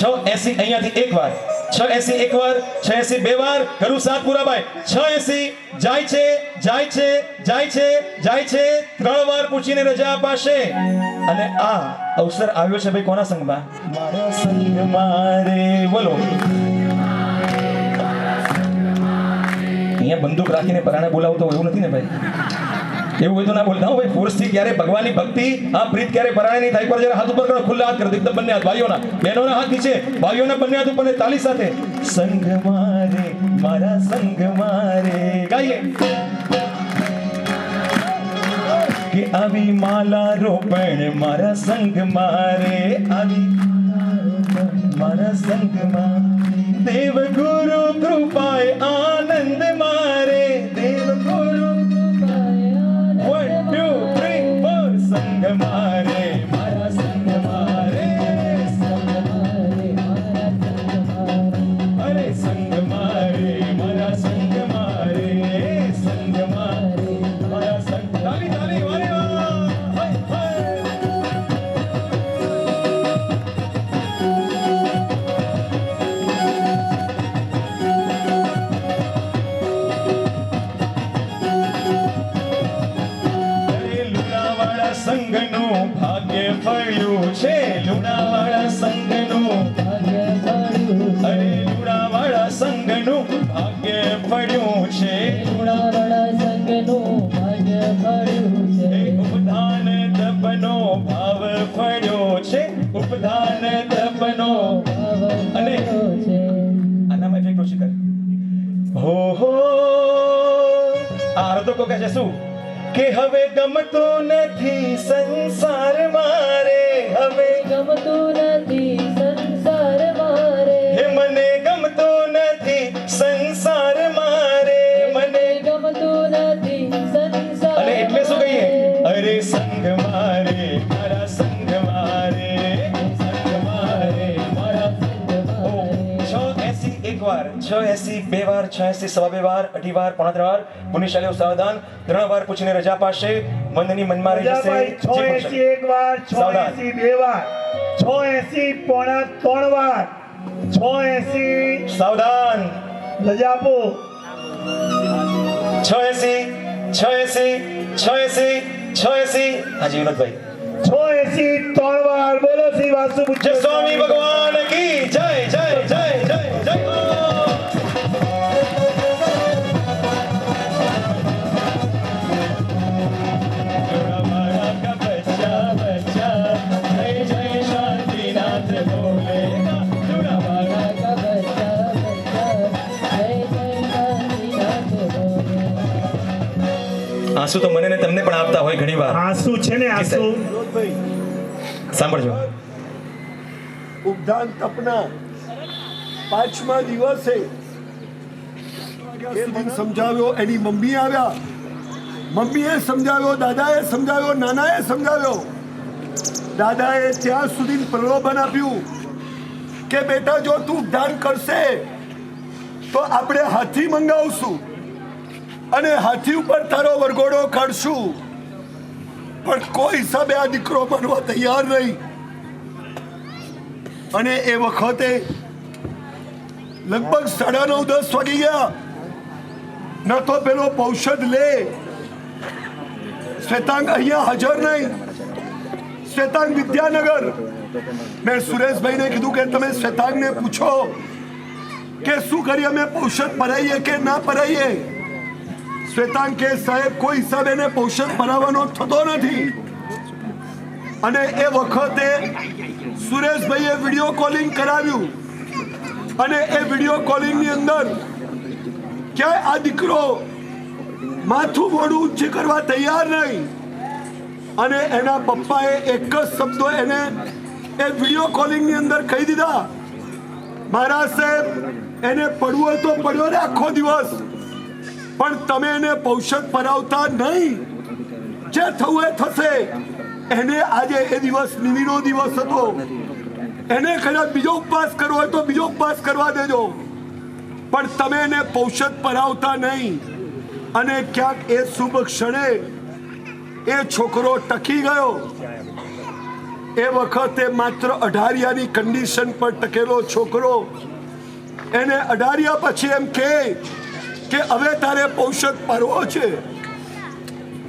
680 અહીંયાથી એક વાર, 680 એક વાર, 680 બે વાર, કરું 7 પૂરા ભાઈ. 680 જાય છે, જાય છે, જાય છે, જાય છે, 3 વાર પૂછીને રજા અપાશે. અને આ અવસર આવ્યો છે ભાઈ કોના સંગમાં? મારા સંગમાં રે. બોલો. અહીંયા બંદૂક રાખીને પરાણે બોલાવતો એવું નથી ને ભાઈ? એવું હોય તો ના બોલતા હો ભાઈ. ફોર્સથી ક્યારે ભગવાનની ભક્તિ, આ પ્રીત ક્યારે પરાણે નહીં થાય. પર જરા હાથ ઉપર કરો, ખુલ્લા હાથ કરો, એકદમ બંને હાથ ભાઈઓના, બહેનોના હાથ નીચે, ભાઈઓના બંને હાથ ઉપર, તાલી સાથે. સંગ મારે, મારા સંગ મારે, ગાઈએ કે આવી માલા રોપણ મારા સંગ મારે, આવી મારા સંગ મારે, દેવ ગુરુ કૃપાએ આનંદ મારે, દેવ ગુરુ 1 2 3 4 સંગ મારે, મારા સંગ મારે, સંગ મારે, મારા સંગ મારે, અરે સંગ મારે, મારા સંગ મારે, સંગ મારે, મારા સંગ. તાલી તાલી વારે વાહ. હાય હાય. સંગનું ભાગ્ય ફળ્યું છે, લુણાવાળા સંગનું ભાગ્ય ફળ્યું, અરે લુણાવાળા સંગનું ભાગ્ય ફળ્યું છે, લુણાવાડા સંગનું ભાગ્ય ફળ્યું છે. ઉપધાન તપનો ભાવ ફળ્યો છે, ઉપધાન તપનો ભાવ અને ફળ્યો છે. આનામાં ઇફેક્ટ ઓછી કર. હો હો. આ અર્ધકો કહે છે શું? કે હવે ગમતો નથી સંસાર મારે, હવે ગમતું નથી સંસાર મારે, હે મને ગમતો નથી સંસાર મારે, મને. ગમતું નથી સંસાર. અને એટલે શું કહીએ? અરે સંગ મારે, મારા સંગ મારે, સંગ મારે, મારા સંગ મારે. 680 એક વાર, 680 બે વાર, 680 સવા બે વાર, 2 વાર, પોણા 3 વાર. પુણ્યશાળીઓ સાવધાન, 3 વાર પૂછીને રજા પાશે. મનની મનમાં રહી જશે. 680 એક વાર, 680 બે વાર, 680 પોણા 3 વાર, 680 સાવધાન. રજા આપો. 680 680 680 680. હાજી વિનોદભાઈ. 680 3 વાર. બોલો શ્રી વાસુ જય પૂજ્ય સ્વામી ભગવાન કી જય જય જય જય જય. આંસુ તો મને ને તમને પણ આપતા હોય ઘણી વાર. આંસુ છે ને આંસુ. સાંભળજો. ઉપધાન તપના 5મા દિવસે સમજાવ્યો, એની મમ્મી આવ્યા, મમ્મીએ સમજાવ્યો, દાદાએ સમજાવ્યો, નાનાએ સમજાવ્યો. દાદાએ ત્યાં સુધી પ્રલોભન આપ્યું કે બેટા જો તું ઉપધાન કરશે તો આપણે હાથી મંગાવશું અને હાથી ઉપર તારો વરઘોડો કાઢશું. પણ કોઈ હિસાબે આ દીકરો બનવા તૈયાર નહીં. અને એ વખતે લગભગ 9:30 વાગી ગયા. ન તો પેલો પૌષદ લે, શ્વેતાંગ અહીંયા હાજર નહીં, શ્વેતાંગ વિદ્યાનગર. મેં સુરેશભાઈને કીધું કે તમે શ્વેતાંગને પૂછો કે શું કરીએ, અમે પૌષદ ભરાઈએ કે ના ભરાઈએ. શ્વેતાંગ કે સાહેબ કોઈ હિસાબે એને પૌષદ ભરાવાનો થતો નથી. અને એ વખતે સુરેશભાઈએ વિડીયો કોલિંગ કરાવ્યું અને એ વિડીયો કોલિંગની અંદર ક્યાંય આ દીકરો માથું મોઢું ઊંચી કરવા તૈયાર નહીં. અને એના પપ્પાએ એક જ શબ્દો એને એ વિડીયો કોલિંગની અંદર કહી દીધા, મહારાજ સાહેબ એને પડવું હોય તો પડ્યો ને આખો દિવસ, પણ તમે એને પૌષદ ભરાવતા નહીં. જે થવું એ થશે. એને આજે એ દિવસ નિમિનો દિવસ હતો, એને કદાચ બીજો ઉપવાસ કરવો હોય તો બીજો ઉપવાસ કરવા દેજો, પણ તમે એને પૌષદ ભરાવતા નહીં. અને ક્યાંક એ શુભ ક્ષણે એ છોકરો ટકી ગયો. એ વખતે માત્ર 18 કન્ડિશન પર ટકેલો છોકરો એને અડાડ્યા પછી એમ કે હવે તારે પોષક પાડવો છે,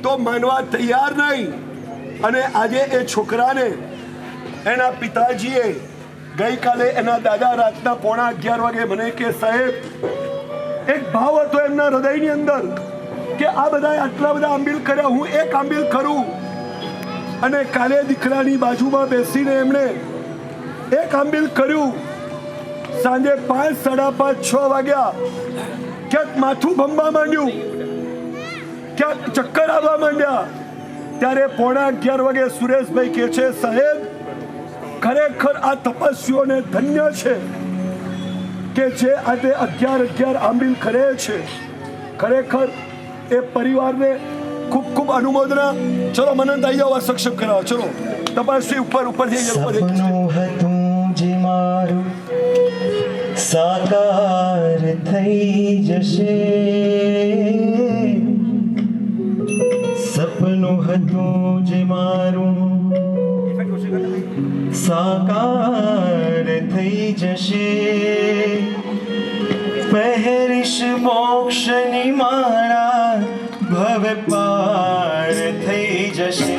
તો માનવા તૈયાર નહીં. અને આજે એ છોકરાને એના પિતાજીએ ગઈકાલે એના દાદા રાતના 11:15 વાગે મને કે સાહેબ, એક ભાવ હતો એમના હૃદયની અંદર કે આ બધા આટલા બધા આંબીલ કર્યા, હું એક આંબીલ કરું. અને કાલે દીકરાની બાજુમાં બેસીને એમણે એક આંબીલ કર્યું. સાંજે 5, 5:30, 6 વાગ્યા. ક્યાંક માથું ભંબા માંડ્યું, ક્યાંક ચક્કર આવવા માંડ્યા. ત્યારે 11:15 વાગે સુરેશભાઈ કહે છે, સાહેબ ખરેખર આ તપસ્વીઓને ધન્ય છે કે જે આજે 11 આંબીલ કરે છે. ખરેખર એ પરિવારને ખૂબ ખૂબ અનુમોદના. ચલો મનંત આવી જાઓ, સક્ષમ કરાવો. ચલો તપસ્વી ઉપર જઈ જાઓ. સપનું હતું જે મારું સાકાર થઈ જશે, સપનું હતું જે મારું સાકાર થઈ જશે. પહેરીશ મોક્ષની માળા, ભવ પાર થઈ જશે.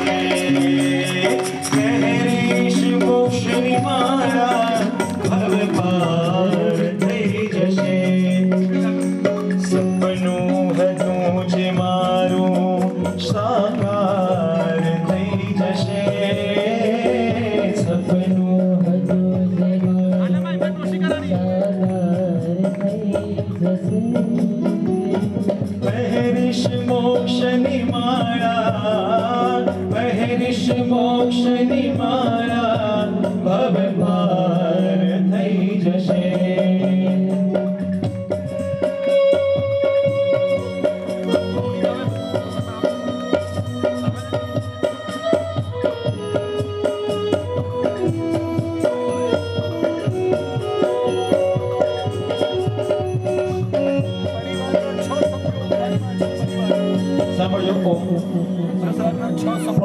પહેરીશ મોક્ષની માળા, ભવ પાર થઈ જશે. સપનું હતું જે મારું સાકાર થઈ જશે. સપનું હતું જે પહેરીશ મોક્ષની માળા, પહેરીશ મોક્ષની માળા, ભવ પાર થઈ જશે.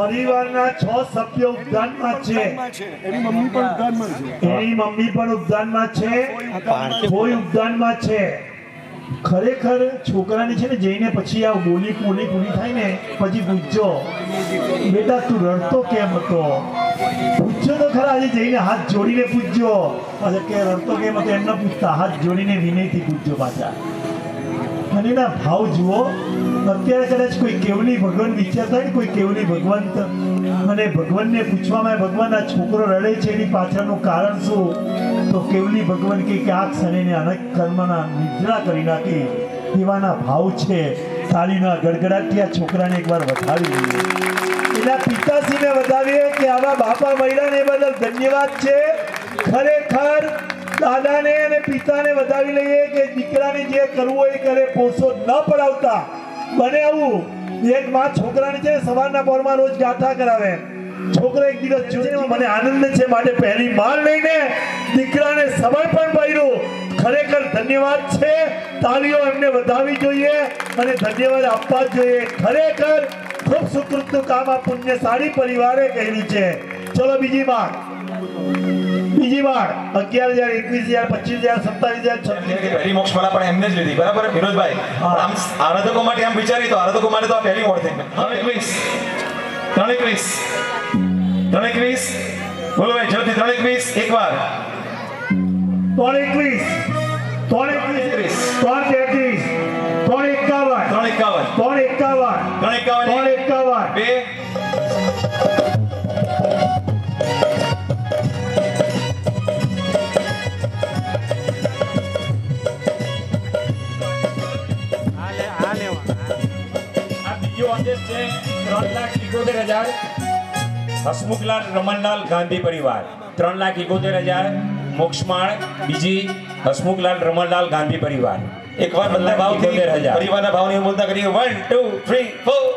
પરિવારના 6 સભ્યો ઉદ્યાનમાં છે. એની મમ્મી પણ ઉદ્યાનમાં છે. એની મમ્મી પણ ઉદ્યાનમાં છે, કોઈ ઉદ્યાનમાં છે. ખરેખર છોકરાની છે ને જઈને પછી આ બોલી પૂરી થાય ને પછી પૂછજો, બેટા તું રડતો કેમ હતો? પૂછજો તો ખરા, આજે જઈને હાથ જોડીને પૂછજો. પાછા કે રડતો કેમ હતો એમ ના પૂછતા, હાથ જોડીને વિનયથી પૂછજો પાછા. અને એના ભાવ જુઓ. અત્યારે કદાચ કોઈ કેવલી ભગવાન વિચારતા હોય ને, કોઈ કેવલી ભગવાન, અને ભગવાનને પૂછવામાં ભગવાન આ છોકરો રડે છે એની પાછળનું કારણ શું, તો કેવલી ભગવાન કે આ ક્ષણે અનેક કર્મના નિદ્રા કરી નાખી એવાના ભાવ છે. તાળીના ગડગડાટથી આ છોકરાને એકવાર વધાવી લઈએ, એના પિતાશ્રીને વધાવીએ કે આવા બાપા મળ્યાને એ બદલ ધન્યવાદ છે. ખરેખર દાદાને અને પિતાને વધાવી લઈએ કે દીકરાને જે કરવું હોય એ કરે, પોસો ન પડાવતા. બને આવું એક માં છોકરાને છે સવારના પોરમાં રોજ ગાથા કરાવે. છોકરો એક દિવસ જોઈને મને આનંદ છે માટે પહેલી માળ લઈને દીકરાને સમર્પણ કર્યું. ખરેખર ધન્યવાદ છે. તાળીઓ એમને વધાવી જોઈએ અને ધન્યવાદ આપવા જોઈએ. ખરેખર ખૂબ સુકૃતનું કામ આ પુણ્યશાળી પરિવારે કર્યું છે. ચલો બીજી માળ. 11,000, 21,000, 25,000, 27,000, પહેલી મોક્ષ માળા પણ એમને જ લીધી, બરાબર વિનોદભાઈ? આમ આરાધકો માટે આમ વિચારી તો આરાધકો માટે તો આ પહેલી મોડ થઈ. 321 બોલો ભાઈ જલ્દી. 321 એકવાર. 321, 333, 351, 351. આદેશ છે 3,71,000 હસમુખલાલ રમણલાલ ગાંધી પરિવાર. 3,71,000 મોક્ષમાળ બીજી હસમુખલાલ રમણલાલ ગાંધી પરિવાર. એકવાર બધા ભાવથી પરિવારના ભાવની અનુમોદના કરીએ. 1 2 3 4.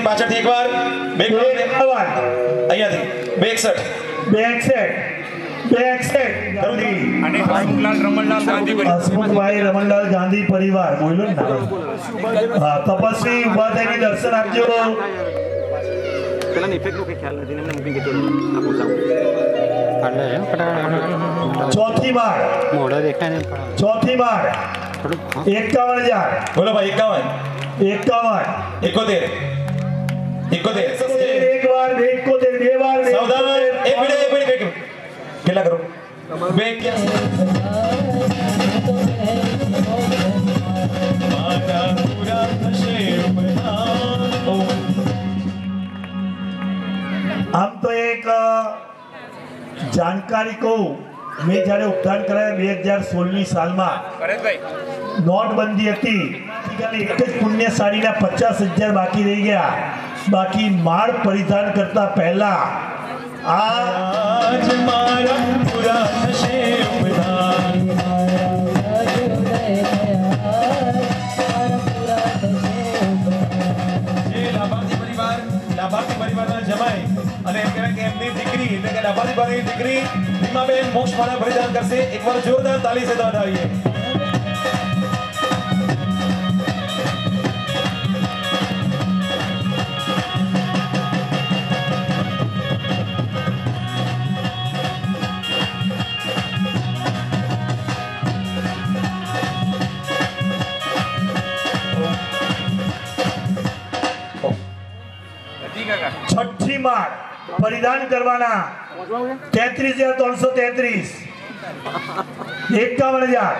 પાછળથી એકવાર બે અહીંયાથી 261 ગાંધી અને હસમુખલાલ રમણલાલ ગાંધી પરિવાર. હસમુખભાઈ રમણલાલ ગાંધી પરિવાર બોલો ને નામ. હા, તપસ્વી ઉભા થઈને દર્શન આપજો. ચોથી માળ મોઢા દેખાય ને ચોથી માળ 51,000 બોલો ભાઈ 51 51 71 એક વાર 71 બે વાર સાવધાન એક મિનિટ કેટલા કરો 281 મારા પૂરા થશે આમ તો એક જાણકારી કહું, મેં જ્યારે ઉદ્ધાર કરાયા 2016ની સાલમાં નોટબંધી હતી, ખાલી એક જ પુણ્યશાળીના 50,000 બાકી રહી ગયા. બાકી માળ પરિધાન કરતા પહેલા આજ મારા પૂરા થશે ઉપધાન જે લાભાર્થી પરિવારના જમાઈ અને એમ કહેવાય કે એમની દીકરી એટલે કે લાભાર્થી પરિવારની દીકરી રીમાબેન મોક્ષ માળા પરિધાન કરશે. એકવાર જોરદાર તાલી સાથે વધાવીએ. છઠ્ઠી માળ પરિધાન કરવાના 33,333 51,000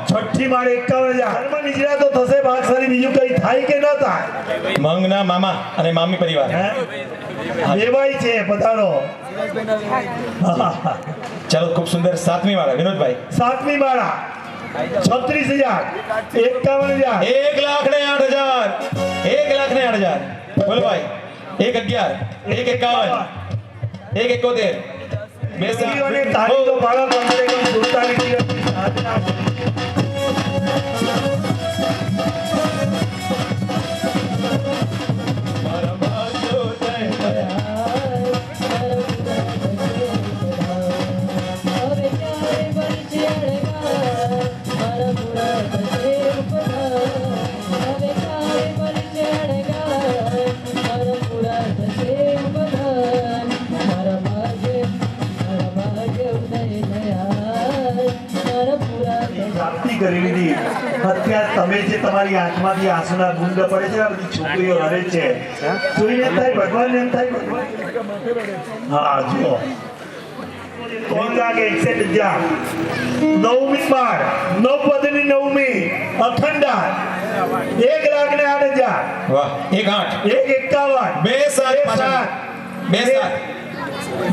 છઠ્ઠી માળ 51,000 ઘરમાં નીચરા તો થશે ભાગશાળી, બીજું કઈ થાય કે ન થાય? મંગના મામા અને મામી પરિવાર હે? દેવાય છે પધારો. ચાલો ખૂબ સુંદર. 7મી વાળા વિનોદભાઈ સાતમી માળા 36,000 51,000 1,08,000 બોલો ભાઈ 1,11 1,51 1,71 અને તારીખ તો મારા કમસે કમ 47 દિવસની સાધના. પ્રાપ્તિ કરી લીધી. અત્યારે તમે જે તમારી આંખમાંથી આંસુના ગુંડ પડે છે, આ બધી છોકરીઓ રડે છે, જોઈને એમ થાય ભગવાન, એમ થાય ભગવાન. હા જુઓ 3,61,000 નવમી માળ 9 પદની નવમી અખંડા 1,08,000 વાહ 1,8 1,51 2,7 પાછળ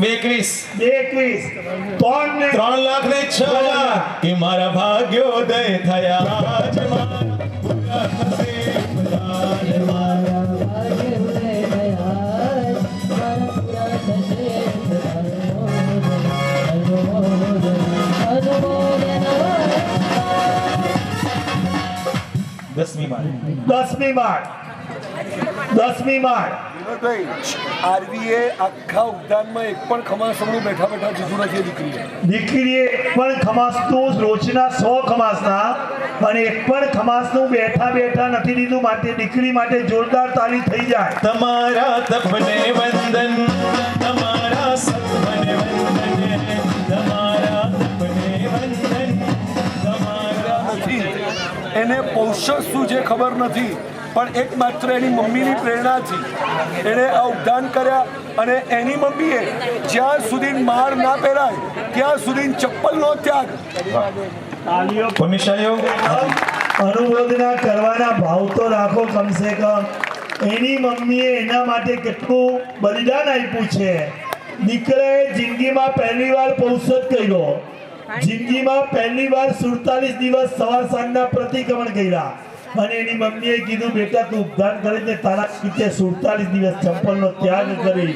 2,7 2,21 3,06,000 કે મારા ભાગ્યોદય થયા આજ મારા પૂરા થશે ઉપધાન. દસમી માળ આરવીએ આખા ઉદ્યાનમાં એક પણ ખમાસણું બેઠા બેઠા જીધું નથી દીકરીએ પણ ખમાસનું રોજના 100 ખમાસના અને એક પણ ખમાસનું બેઠા બેઠા નથી દીધું. માટે દીકરી માટે જોરદાર તાળી થઈ જાય. તમારા તપને વંદન તમારા સપને વંદન તમારા તપને વંદન તમારા નથી. એને પૌષસ શું છે ખબર નથી, પણ એક માત્ર એની મમ્મીની પ્રેરણાથી એણે આ ઉદ્યાન કર્યા. અને એની મમ્મીએ જ્યાં સુધી માળ ના પહેરાય ત્યાં સુધી ચપ્પલનો ત્યાગ. પુણ્યશાળીઓ અનુમોદના કરવાના ભાવ તો રાખો કમસે કમ. એની મમ્મીએ એના માટે કેટલું બલિદાન આપ્યું છે. દીકરાએ જિંદગીમાં પહેલી વાર પૌષધ કર્યો, જિંદગીમાં પહેલી વાર 47 દિવસ સવાર સાંજના પ્રતિક્રમણ કર્યા. અને એની મમ્મીએ કીધું બેટા તું ઉદ્ધાન કરે છે, તારા રીતે 47 દિવસ ચંપલનો ત્યાગ કરી.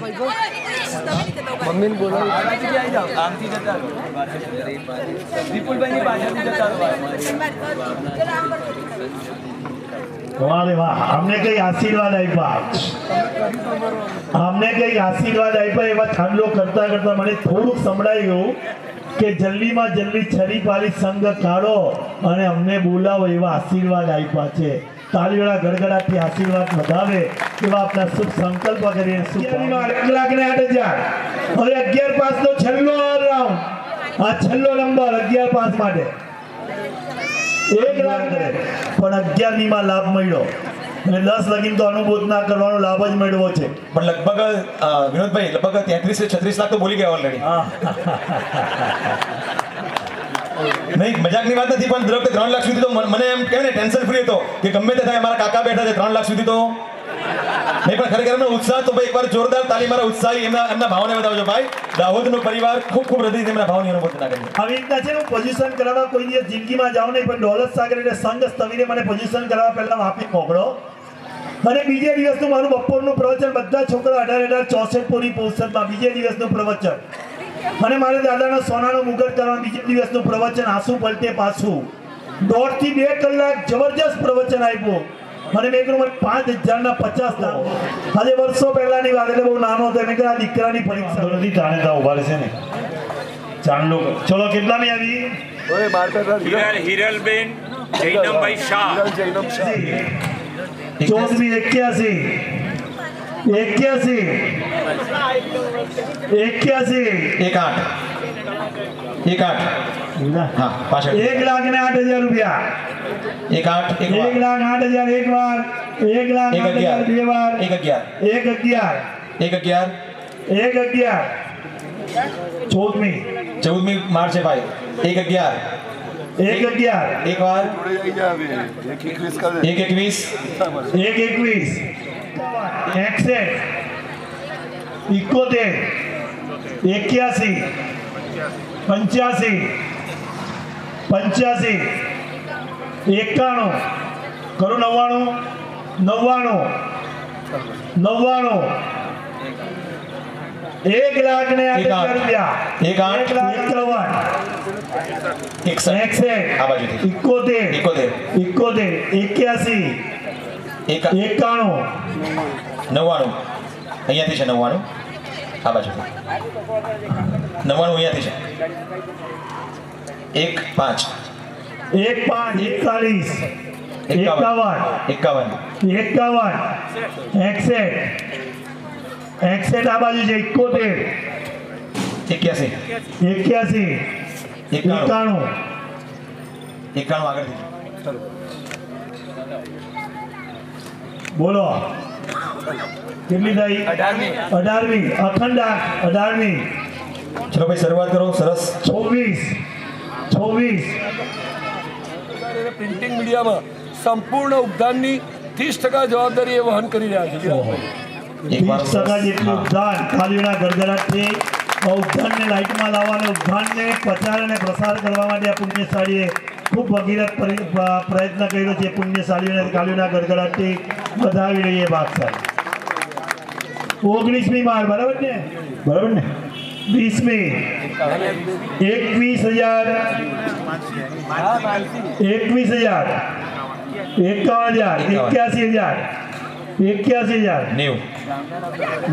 મમ્મીને બોલાવી વાહ રે વાહ, અમને કઈ આશીર્વાદ આપ્યા, અમને કઈ આશીર્વાદ આપ્યા. એવા ચાંદલો કરતા કરતા મને થોડુંક સંભળાયું કે જલ્દીમાં જલ્દી છરી પાલી સંગ કાઢો અને અમને બોલાવો એવા આશીર્વાદ આપ્યા છે. તાળીઓના ગડગડાટથી આશીર્વાદ વધાવે એવા આપણા શુભ સંકલ્પ કરીએ. 1,08,000. હવે 11 પાસ નો છેલ્લો રાઉન્ડ, આ છેલ્લો નંબર 11 પાસ માટે 1 લાખ પણ 11 માં લાભ મળ્યો અને 10 લગીન તો અનુભૂત ના કરવાનો લાભ જ મેળવો છે. પણ લગભગ વિનોદભાઈ લગભગ 33 થી 36 લાખ તો બોલી ગયા ઓલરેડી. નહીં, મજાકની વાત નથી, પણ દર વખતે 3 લાખ સુધી તો મને એમ કહેવાય ને ટેન્શન ફ્રી હતો કે ગમે તે થાય મારા કાકા બેઠા છે 3 લાખ સુધી તો નહીં. પણ ખરેખર એમનો ઉત્સાહ તો ભાઈ એકવાર જોરદાર તાલી મારા ઉત્સાહી એમના ભાવને બતાવજો ભાઈ. દાહોદનો પરિવાર ખૂબ ખૂબ હૃદયથી તેમના ભાવની અનુભૂતિ ના કરી. આવી રીતના છે હું પોઝિશન કરાવવા કોઈ દિવસ જિંદગીમાં જાઉં નહીં, પણ દોલત સાગર એટલે સંઘ સ્થવીને મને પોઝિશન કરાવવા પહેલા વાપી મોકલો અને બીજે દિવસનું મારું બપોરનું પ્રવચન બધા છોકરા 18,64 પૂરી પોષણમાં બીજે દિવસનું પ્રવચન અને મારે દાદાનો સોનાનો મુગટ કરવા બીજે દિવસનું પ્રવચન આંસુ પલટે પાછું 1.5 થી 2 કલાક જબરજસ્ત પ્રવચન આપ્યું અને મેં કહ્યું મને 5,000 ના 50 લાખ. આજે વર્ષો પહેલાની વાત, એટલે બહુ નાનો હતો. મેં કહ્યું આ દીકરાની પરીક્ષા નથી, તાણે ઉભા રહેશે ને ચાંદલો. ચલો કેટલાની આવી? હિરલબેન જૈનમભાઈ શાહ 14,81 હા પાછળ 1,08,000 રૂપિયા. 1,08,000 એક વાર, 1,08,000 બે વાર, 1,11 14મી માર્ચે ભાઈ 1,11 એક વાર 1,21 1,21 61 71 85 85 91 કરું 99 1,08,000 રૂપિયા. 1,61 આ બાજુથી 71 81 91 અહીંયાથી છે 99 આ બાજુથી 99 અહીંયાથી છે 1,5 41 51 61 આ બાજુ છે 71 81 91 આગળથી બોલો કેટલી થઈ? 18મી અખંડ 18મી. ચલો ભાઈ શરૂઆત કરો. સરસ. 26 પ્રિન્ટિંગ મીડિયામાં સંપૂર્ણ ઉપદાનની 30% જવાબદારી એ વહન કરી રહ્યા છે. 30% જેટલું ઉપદાન ખાલીના ગડગડાટથી ઉપદાનને લાઇટમાં લાવવાને ઉપદાનને પ્રચાર અને પ્રસાર કરવા માટે આ પુણ્યશાળીએ ખૂબ ભગીરથ પ્રયત્ન કર્યો છે. પુણ્યશાળીઓને ખાલીના ગડગડાટથી વધાવી રહીએ. ભાગશાળી 19મી માર બરાબર ને? 20મી 21,000 51,000 81,000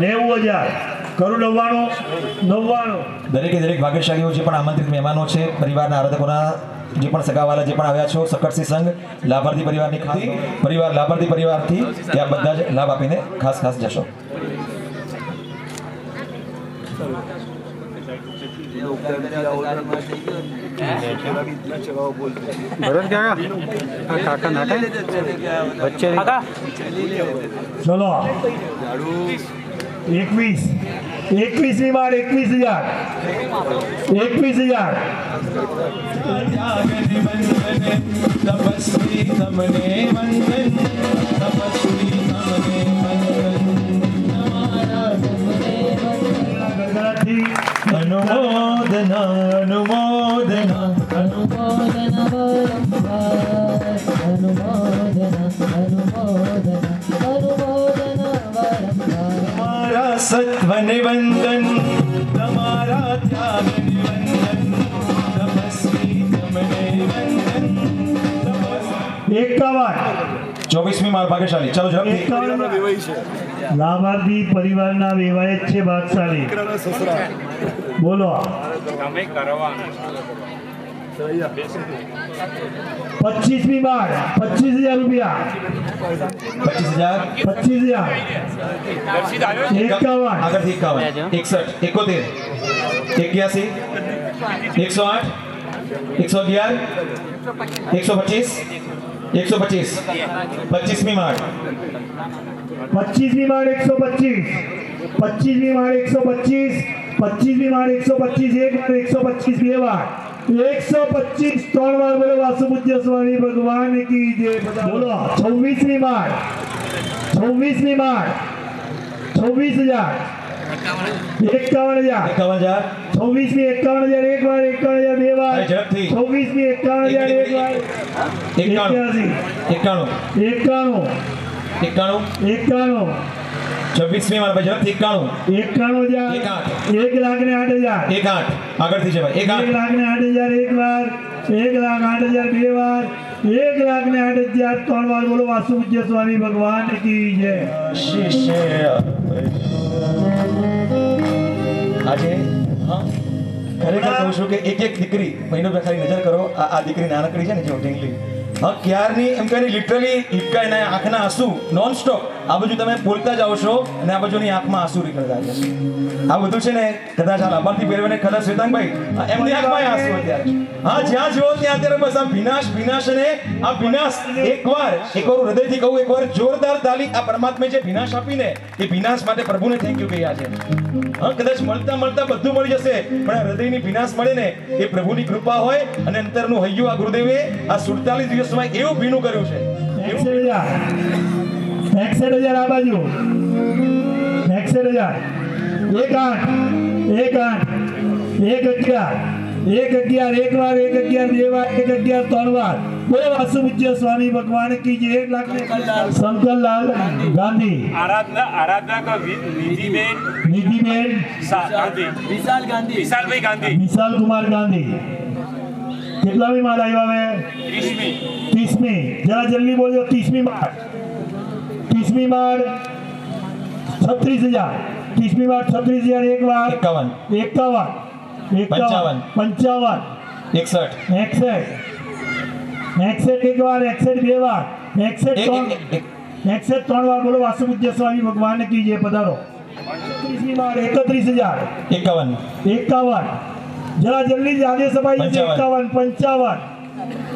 90,000 કરું 99 દરેકે દરેક ભાગ્યશાળીઓ જે પણ આમંત્રિત મહેમાનો છે, પરિવારના આરાધકોના જે પણ સગાવાલા જે પણ આવ્યા છો, સકરસિંહ સંઘ લાભાર્થી પરિવારની ખાસ પરિવાર લાભાર્થી પરિવારથી ત્યાં બધા જ લાભ આપીને ખાસ જશો. ચલો 21મી વાર 21,000 તપસ્વી તમને વંદન તપસ્વી તમને વંદન અનુમોદના તમારા સત્વને વંદન તમારા ત્યાગને વંદન તપસ્વી તમને વંદન 51 24મી માળ ભાગ્યશાળી. ચાલો ઝડપથી. દીકરાના વેવાઈ છે, લાભાર્થી પરિવારના વેવાય જ છે ભાગશાળી. દીકરાના સસરા. બોલો. તમે કરવાનું 25મી માળ 25,000 રૂપિયા. 25,000. 25,000. દર્શિત આવ્યો છે? 51. આગળથી 51, 61, 71, 81, 108, 111, 125, 125. 25મી માળ. 25મી માળ 125. 25મી માળ 125. 25મી માળ 125. એક વાર 125 બે વાર 125 ત્રણ વાર બોલો વાસુપૂજ્ય સ્વામી ભગવાન કી જય. બોલો. 26મી માળ 26મી માળ 26,000. 51,000. 51,000. 26મી 51,000 એક વાર 51,000 બે વાર ભાઈ ઝડપથી. 26મી 51,000 એક વાર 91, 91, 91. 91. 26મી માળ ભાઈ ઝડપથી. 91, 91,000. 1,08,000. 18. આગળથી છે ભાઈ. 18. 1,08,000 એક વાર 1,08,000 બે વાર 1,08,000 ત્રણ વાર બોલો વાસુપૂજ્ય સ્વામી ભગવાન કી જય. આજે ખરેખર કહું છું કે એક દીકરી મહિનો બે ખાલી નજર કરો. આ દીકરી નાનકડી છે ને જો ઢીંગલી, ક્યારની એમ કરીને લિટરલી હિપકા એના આંખના આંસુ નોન સ્ટોપ આ બાજુ તમે બોલતા જાઓ છો અને આ બાજુની આંખમાં આંસુ નીકળતા છે. આ બધું છે ને કદાચ આ લાભાર્થી પહેરવાને કદાચ શ્વેતાંગભાઈ એમની આંખમાં આંસુ અત્યારે. હા, જ્યાં જુઓ ત્યાં અત્યારે બસ આ વિનાશ અને આ વિનાશ. એકવાર હૃદયથી કહું, એકવાર જોરદાર તાલી આ પરમાત્માએ જે વિનાશ આપીને એ વિનાશ માટે પ્રભુને થેન્ક યુ કહ્યા છે. હા, કદાચ મળતા બધું મળી જશે પણ આ હૃદયની વિનાશ મળે ને એ પ્રભુની કૃપા હોય. અને અંતરનું હૈયું આ ગુરુદેવે આ 47 દિવસમાં એવું ભીનું કર્યું છે. 61,000 આ બાજુ 61,000. 1,8, 1,11, 1,11 એક વાર 1,11 બે વાર 1,11 ત્રણ વાર બોલો વાસુપૂજ્ય સ્વામી ભગવાન કી જય. 1,00,000. શંકરલાલ ગાંધી. આરાધના કો નિધિબેન નિધિબેન ગાંધી, વિશાલભાઈ ગાંધી, વિશાલ કુમાર ગાંધી. કેટલામી માળ આવ્યા હવે? 30મી. 30મી. જરા જલ્દી બોલજો. 30મી માળ 30મી માળ 36,000. 30મી માળ 36,000 એક વાર 51, 51, 55, 61, 61 એક વાર 61 બે વાર 61 ત્રણ વાર બોલો વાસુપૂજ્ય સ્વામી ભગવાન કી જય. પધારો. 31મી માળ 31,000. 51, 51. જરા જલ્દી જ આદેશ અપાઈ જશે. 51, 55.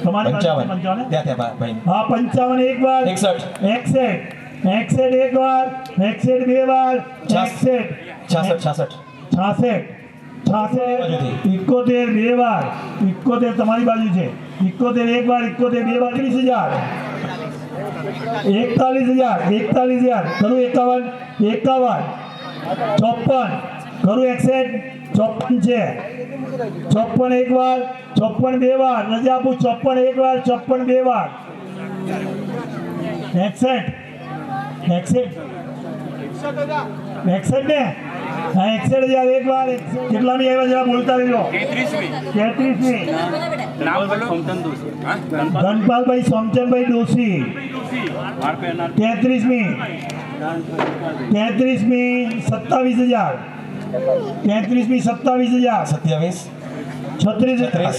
તમારી પાસે 55 ને? ત્યાં ભાઈ. હા, 55 એક વાર 61 એક વાર 61 બે વાર 66, 66 71 બે વાર 71 તમારી બાજુ છે. 71 એક વાર 71 બે વાર 30,000. 41,000 ખરું 51 54 ખરું 61 54 છે. 54 એક વાર 54 બે વાર રજા આપું. 54 એક વાર 54 બે વાર 61 ને. હા, 61,000 એક વાર. કેટલામી આવ્યા જરા બોલતા રહેજો. 33મી. નામ બોલો. ધનપાલભાઈ સોમચંદભાઈ ડોશી. 33મી 27,000. 33મી 27,000. 27, 36,000.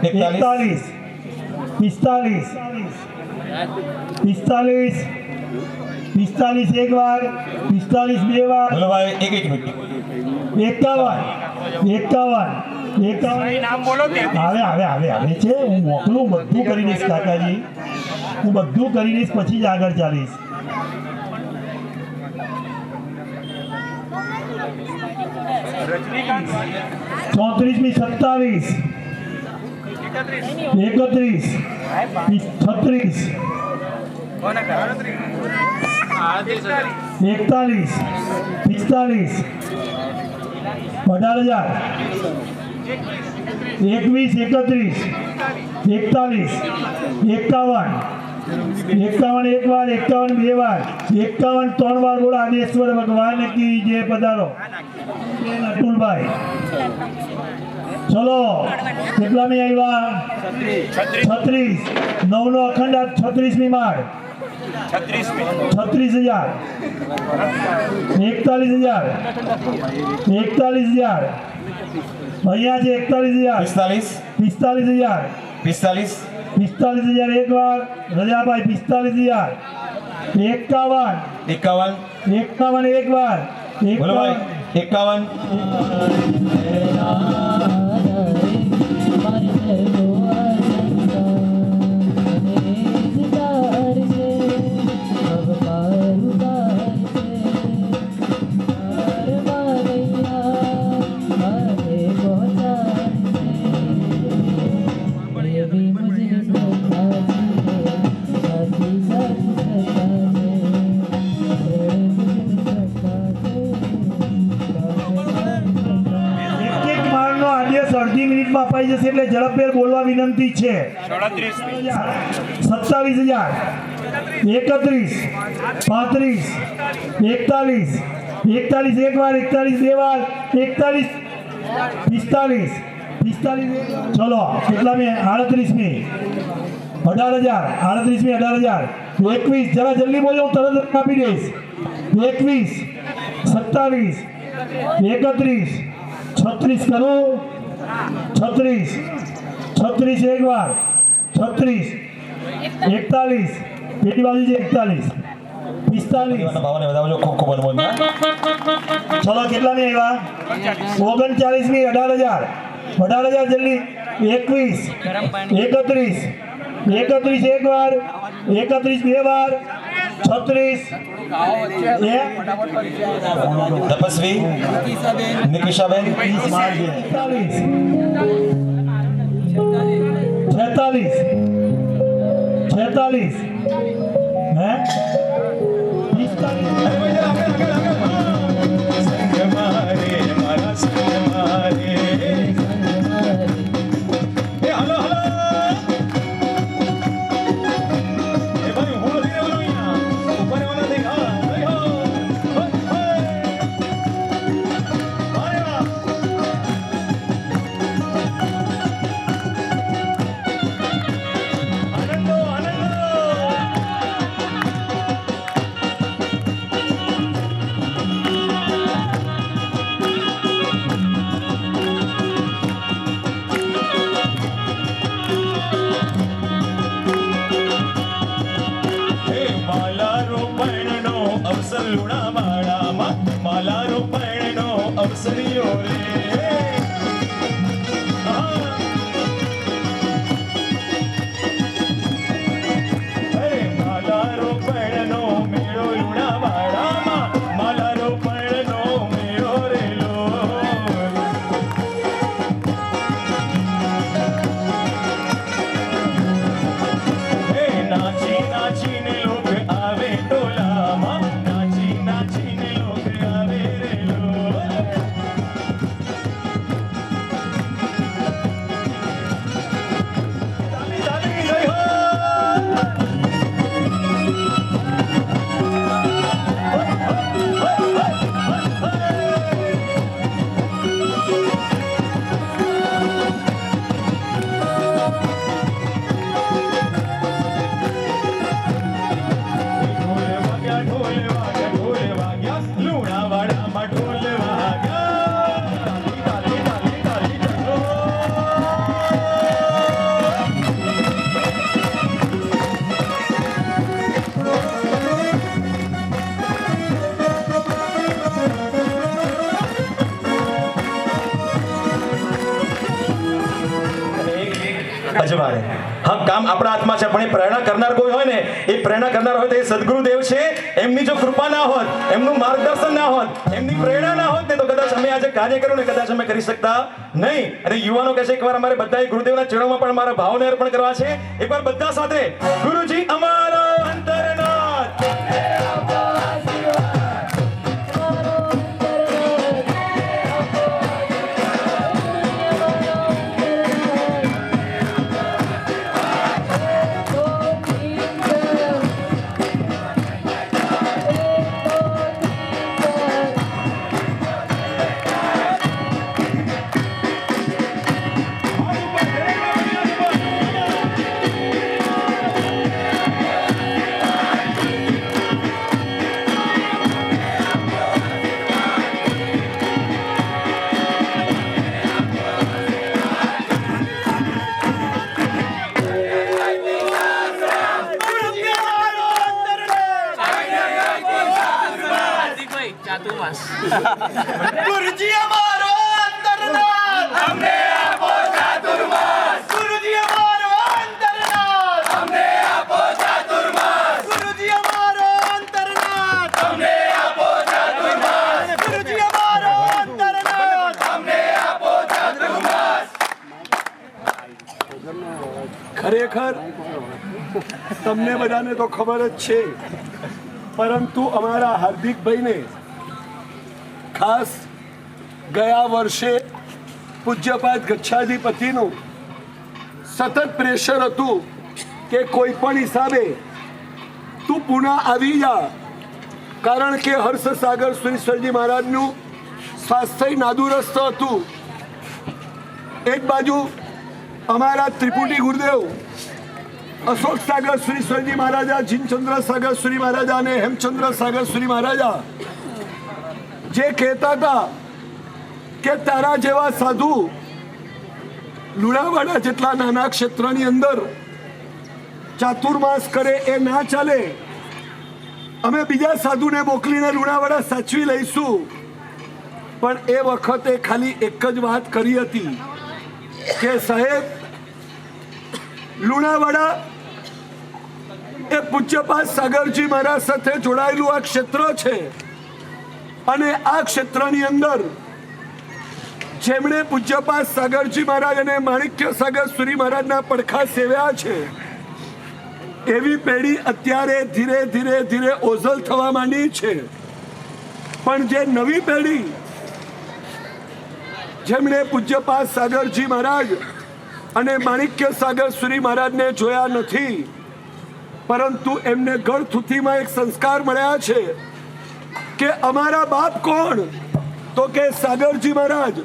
41 45 એક વાર 45 બે વાર બોલો ભાઈ. એક મિનિટ. 51 નામ બોલો. આવે છે. હું મોકલું બધું કરી દઈશ કાકાજી. હું બધું કરી દઈશ પછી જ આગળ ચાલીશ. રજનીકાંત 34મી 27 31 36 41 45 18,000 21 31 41 51 એક વાર 51 બે વાર 51 ત્રણ વાર બોલો આદેશ્વર ભગવાન કી જય. પધારો. અતુલભાઈ ચલો. કેટલા મેં આવ્યા? 36. 9 નો અખંડ 36મી માળ 36,000. 41,000. 41,000. અહીંયા છે 41,000. 45,000. 45,000 એક વાર. રજાભાઈ 45,000. 51 એક વાર. બોલો ભાઈ 51 અડધી મિનિટમાં અપાઈ જશે એટલે ઝડપભેર બોલવા વિનંતી છે. 37 27,000. 31 35 41 41 એક વાર. 41 બે વાર. 41 45 45 ચલો કેટલા મેં? 38મી 18,000. 38મી 18,000. 21 જરા જલ્દી બોલો હું તરત આપી દઈશ. 21 27 31 36 કરું. 36 એક વાર. 36 41 પેલી બાજુ છે 41 45 ભાવને વધાવજો ખૂબ ખૂબ અનુમોદન. ચલો કેટલા ની આવ્યા? 39મી 18,000. 18,000 જલ્દી. 21 31 31 એક વાર. 31 બે વાર. 36 તપસ્વી નિકિશાબેન 46 હે અજવાળે. હા, કામ આપણા હાથમાં છે, પણ એ પ્રેરણા કરનાર કોઈ હોય ને, એ પ્રેરણા કરનાર હોય તો એ સદગુરુદેવ છે. એમની જો કૃપા ના હોત, એમનું માર્ગદર્શન ના હોત, એમની પ્રેરણા ના હોત ને, તો કદાચ અમે આજે કાર્ય કર્યું ને કદાચ અમે કરી શકતા નહીં. અને યુવાનો કહે છે એકવાર અમારે બધાએ ગુરુદેવના ચરણોમાં પણ મારા ભાવને અર્પણ કરવા છે. એકવાર બધા સાથે ગુરુજી અમારો અંતરનાથ. ગુરુજી અમારો અંતરનાથ અમને આપો ચાતુર્માસ ગુરુજી અમારો અંતરનાથ અમને આપો ચાતુર્માસ ગુરુજી અમારો અંતરનાથ અમને આપો ચાતુર્માસ ગુરુજી અમારો અંતરનાથ અમને આપો ચાતુર્માસ ખરેખર તમને બધાને તો ખબર જ છે, પરંતુ અમારા હાર્દિકભાઈને ખાસ ગયા વર્ષે પૂજ્યપાદ ગચ્છાધિપતિનું સતત પ્રેશર હતું કે કોઈ પણ હિસાબે તું પુનઃ આવી જા, કારણ કે હર્ષસાગર સુરેશ્વરજી મહારાજનું સ્વાસ્થ્ય નાદુરસ્ત હતું. એક બાજુ અમારા ત્રિપુટી ગુરુદેવ અશોક સાગર સુરેશ્વરજી મહારાજા, જીનચંદ્ર સાગર સુરી મહારાજા અને હેમચંદ્ર સાગર સુરી મહારાજા જે કહેતા હતા કે તારા જેવા સાધુ લુણાવાડા જેટલા નાના ક્ષેત્રની અંદર ચાતુર્માસ કરે એ ના ચાલે, અમે બીજા સાધુને મોકલીને લુણાવાડા સાચવી લઈશું. પણ એ વખતે ખાલી એક જ વાત કરી હતી કે સાહેબ, લુણાવાડા એ પૂજ્યપાદ સાગરજી મહારાજ સાથે જોડાયેલું આ ક્ષેત્ર છે અને આ ક્ષેત્રની અંદર જેમણે પૂજ્યપાદ સાગરજી મહારાજ અને માણિક્ય સાગર સુરી મહારાજના પડખા સેવ્યા છે એવી પેઢી અત્યારે ધીરે ધીરે ધીરે ઓઝલ થવા માંડી છે. પણ જે નવી પેઢી જેમણે પૂજ્યપાદ સાગરજી મહારાજ અને માણિક્ય સાગર સુરી મહારાજને જોયા નથી, પરંતુ એમને ગળથુથીમાં એક સંસ્કાર મળ્યા છે કે અમારા બાપ કોણ, તો કે સાગરજી મહારાજ.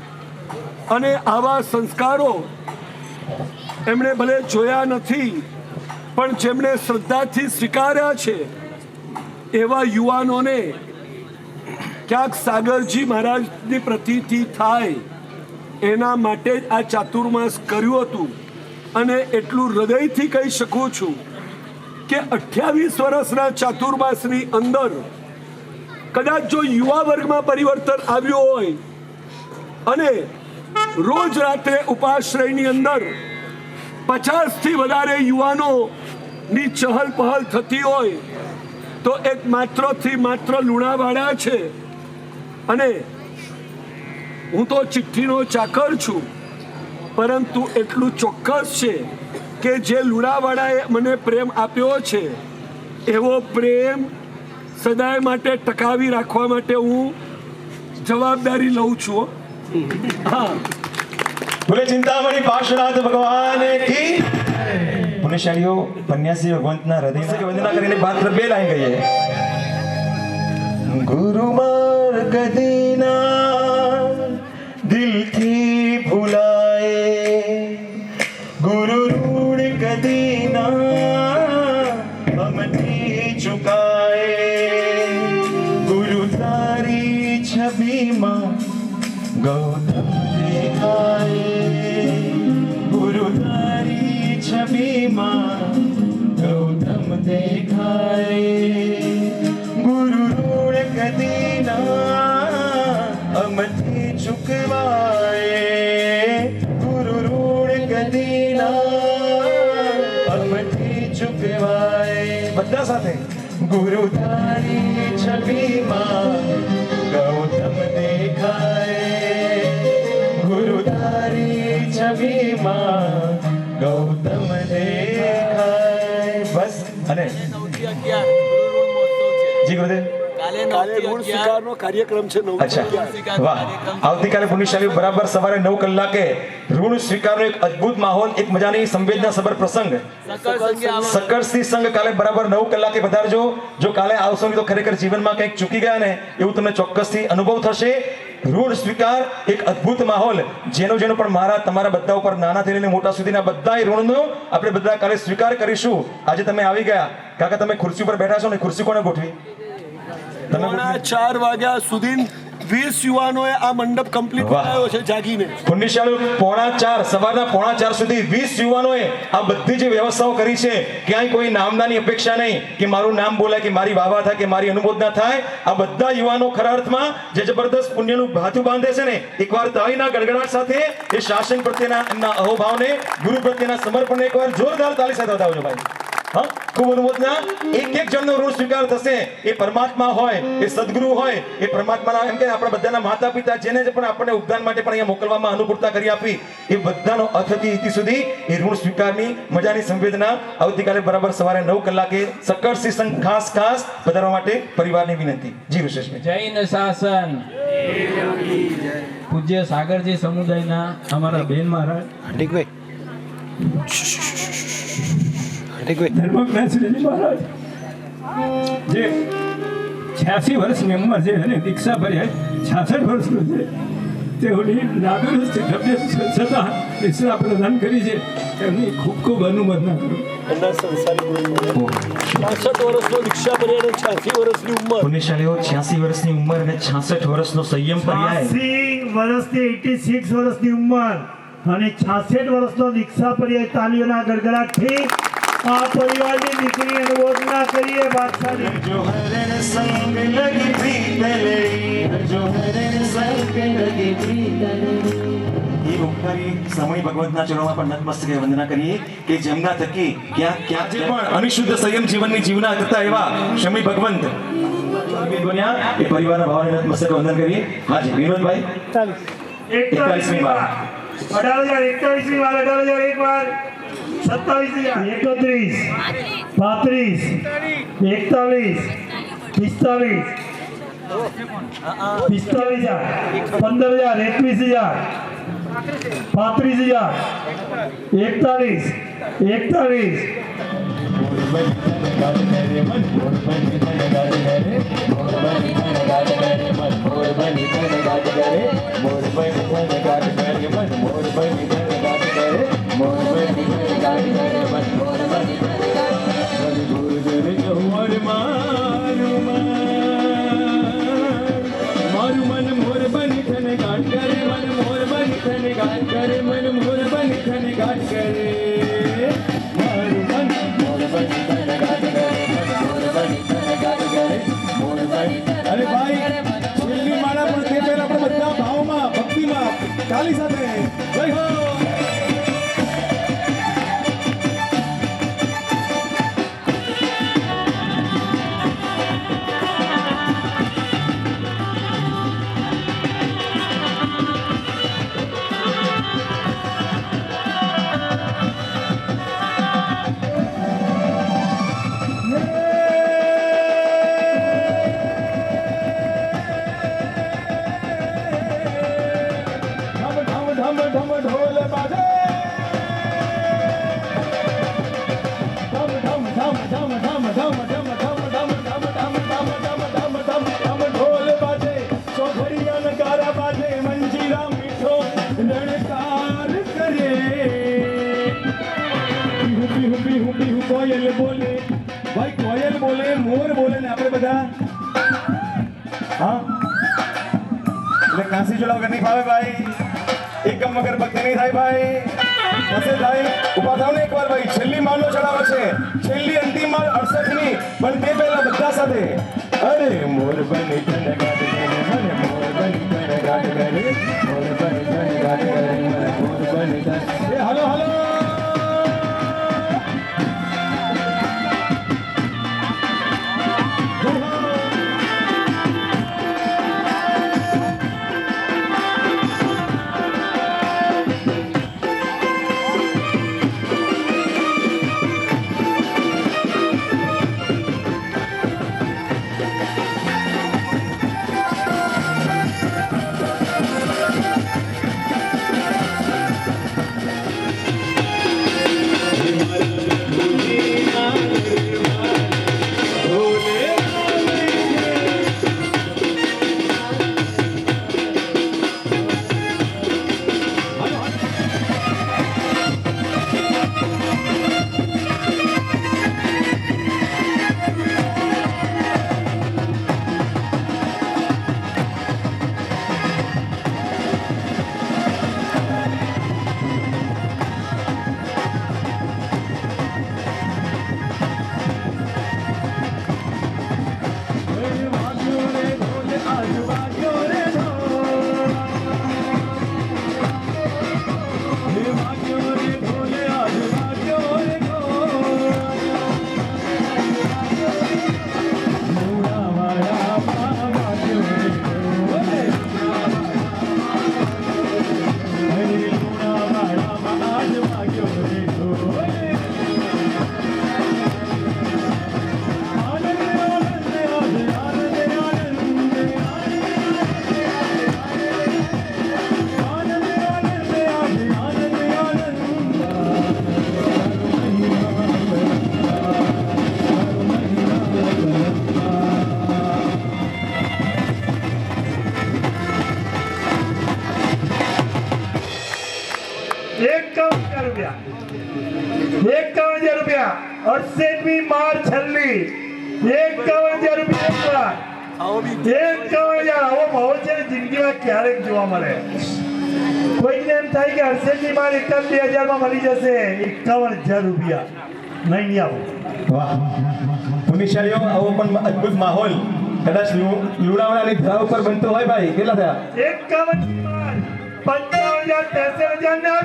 અને આવા સંસ્કારો એમણે ભલે જોયા નથી પણ જેમણે શ્રદ્ધાથી સ્વીકાર્યા છે એવા યુવાનોને ક્યાંક સાગરજી મહારાજની પ્રતીતિ થાય એના માટે જ આ ચાતુર્માસ કર્યું હતું. અને એટલું હૃદયથી કહી શકું છું કે 28 વર્ષના ચાતુર્માસની અંદર કદાચ જો યુવા વર્ગમાં પરિવર્તન આવ્યું હોય અને રોજ રાત્રે ઉપાશ્રયની અંદર 50 થી વધારે યુવાનોની ચહલ પહલ થતી હોય તો એક માત્ર લુણાવાડા છે. અને હું તો ચિઠ્ઠીનો ચાકર છું, પરંતુ એટલું ચોક્કસ છે કે જે લુણાવાડાએ મને પ્રેમ આપ્યો છે એવો પ્રેમ સદાય માટે ટકાવી રાખવા માટે હું જવાબદારી લઉં છું. હા, બોલે ચિંતામણી પાર્શ્વનાથ ભગવાન કી. પુણ્યશાળીઓ પન્યાસી ભગવંતના હૃદય કે વંદના કરીને પાત્ર બે લાઈ ગઈએ. ગુરુ માર કદીના દિલથી ભૂલાય, ગુરુ રૂડ કદીના હમથી ચુકાય, ગુરુ તારી છબીમાં ગૌતમ દેખાય, ગુરુ તારી છબીમાં ગૌતમ દેખાય, ગુરુ રૂડ કદીના અમથી ચૂકવાય, ગુરુ રૂડ કદીના અમથી ચૂકવાય. બધા સાથે ગુરુ તારી છબીમાં ગૌતમ દેખાય, ગુરુ તારી છબીમાં ગૌતમ દેખાય. બસ. અને જી ગુરુદેવ, કાલે ઋણ સ્વીકારનો કાર્યક્રમ છે 9 થી 11. વાહ. આવતીકાલે પુણ્યશાળી બરાબર સવારે 9 કલાકે ઋણ સ્વીકારનો એક અદ્ભુત માહોલ, એક મજાની સંવેદના સભર પ્રસંગ સક્કરસિંહ સંઘ કાલે બરાબર 9 કલાકે પધારજો. જો કાલે આવશો તો ખરેખર જીવનમાં કંઈક ચૂકી ગયા ને એવું તમને ચોક્કસથી અનુભવ થશે. ઋણ સ્વીકાર એક અદ્ભુત માહોલ, જેનો પણ મારા તમારા બધા ઉપર નાનાથી લઈને મોટા સુધીના બધા ઋણનો આપણે બધા કાલે સ્વીકાર કરીશું. આજે તમે આવી ગયા કાકા, તમે ખુરશી ઉપર બેઠા છો ને, ખુરશી કોને ગોઠવી? પોણા 4 વાગ્યા સુધી 20 યુવાનોએ આ મંડપ કમ્પ્લીટ વાહ. કરાયો છે જાગીને. પુણ્યશાળી 3:45 સવારના 3:45 સુધી 20 યુવાનોએ આ બધી જે વ્યવસ્થાઓ કરી છે. ક્યાંય કોઈ નામદાની અપેક્ષા નહીં કે મારું નામ બોલાય કે મારી વાવા થાય કે મારી અનુમોદના થાય. આ બધા યુવાનો ખરા અર્થમાં જે જબરદસ્ત પુણ્યનું ભાથું બાંધે છે ને, એકવાર તાળીના ગડગડાટ સાથે એ શાસન પ્રત્યેના એમના અહોભાવને, ગુરુ પ્રત્યેના સમર્પણને એકવાર જોરદાર તાળી સાથે બતાવજો ભાઈ. હા, ખૂબ અનુમોદના. એક જણનો ઋણ સ્વીકાર થશે. એ પરમાત્મા હોય, એ સદગુરુ હોય, એ પરમાત્માના એમ કે આપણા બધાના માતા પિતા જેને પણ આપણને ઉદ્ધાન માટે પણ અહીંયા મોકલવામાં અનુકૂળતા કરી આપી, એ બધાનો અથથી ઇતિ સુધી એ ઋણ સ્વીકારની મજાની સંવેદના આવતીકાલે બરાબર સવારે 9 કલાકે સક્કરસિંહ સંઘ ખાસ પધારવા માટે પરિવારની વિનંતી. જી ઋષેશભાઈ. જૈન શાસન પૂજ્ય સાગરજી સમુદાયના અમારા બેન મહારાજ ધર્મજ્ઞાનશ્રીજી મહારાજ જે 86 વર્ષની ઉંમર છે અને દીક્ષા ભર્યા 66 વર્ષનો છે, તેઓની નાદુરસ્તી છતાં દીક્ષા પ્રદાન કરી છે. એમની ખૂબ ખૂબ અનુમોદના કરું. એમના સંસારી ગુરુઓ 66 વર્ષનો દીક્ષા ભર્યા અને 86 વર્ષની ઉંમર. પુણ્યશાળીઓ 86 વર્ષની ઉંમર અને 66 વર્ષનો સંયમ પર્યાય. 86 વર્ષથી 86 વર્ષની ઉંમર અને 66 વર્ષનો દીક્ષા પર્યાય. તાલીઓના ગડગડાટથી આ પરિવારની દીકરી અનુમોદના કરીએ. બાદશાહની જો હરણ સંગ લગી પ્રીતલડી, જો હરણ સંગ લગી પ્રીતલડી. એ ઓમકારી સમય ભગવંતના ચરણોમાં પણ નતમસ્તકે વંદના કરીએ કે જેમના થકી ક્યાં જે પણ અનિશુદ્ધ સંયમ જીવનની જીવના કરતા એવા શમી ભગવંત બન્યા, એ પરિવારના ભાવને નતમસ્તકે વંદન કરીએ. હાજી વિનોદભાઈ 41મી વાર 18,021મી વાર 18,001 વાર 27,031 35 41 45 15,000 21,000 35,000 41 મારું મન મોર બની થને ગાટ કરે, મન મોર બની થને ગાટ કરે, મન મોર બની થને ગાટ કરે, મારું મન મોર બની થને ગાટ કરે, મન મોર બની થને ગાટ કરે, મોર બની. અરે ભાઈ, છેલ્લી માળા પણ તે પહેલા આપણે બધા ભાવમાં, ભક્તિમાં, તાલી સાથે જય હો. ઢમ ઢમ ઢોલ બાજે, ઢમ ઢમ ઢમ ઢમ ઢમ ઢમ ઢમ ઢમ ઢમ ઢમ ઢમ ઢમ ઢમ ઢમ ઢમ ઢોલ બાજે, ચોઘડિયા નગારા બાજે, મંજીરા મીઠો રણકાર કરે, પીહુ પીહુ પીહુ કોયલ બોલે. ભાઈ કોયલ બોલે, મોર બોલે ને આપણે બધા હા એટલે કાંસી જોડાવ કે નહીં ફાવે ભાઈ. એકમ વગર ભક્તિ નહીં થાય ભાઈ. કસે થાય ઉભા થાવ ને એકવાર ભાઈ. છેલ્લી માળનો ચડાવ છે, છેલ્લી અંતિમ માળ 68ની, પણ તે પહેલા બધા સાથે અરે મોર બની તને ગાટ કરે, મને મોર બની તને ગાટ કરે, મોર બની તને ગાટ કરે, મને મોર બની તને. એ હાલો હાલો 51,000 રૂપિયા 51,000 રૂપિયા 68મી માર છેલ્લી 51,000 રૂપિયા 51,000 આવો ભાવ છે ને જિંદગીમાં ક્યારેક જોવા મળે કોઈને એમ થાય કે 68મી માર 1,000 માં મળી જશે 51,000 રૂપિયા નહીં આવો વાહ પુનિશાળીઓ આવો પણ અદ્ભુત માહોલ કદાચ લુણાવાડાની ધરા ઉપર બનતો હોય ભાઈ કેટલા થયા 51,000 55,000 63,000 ને 68,000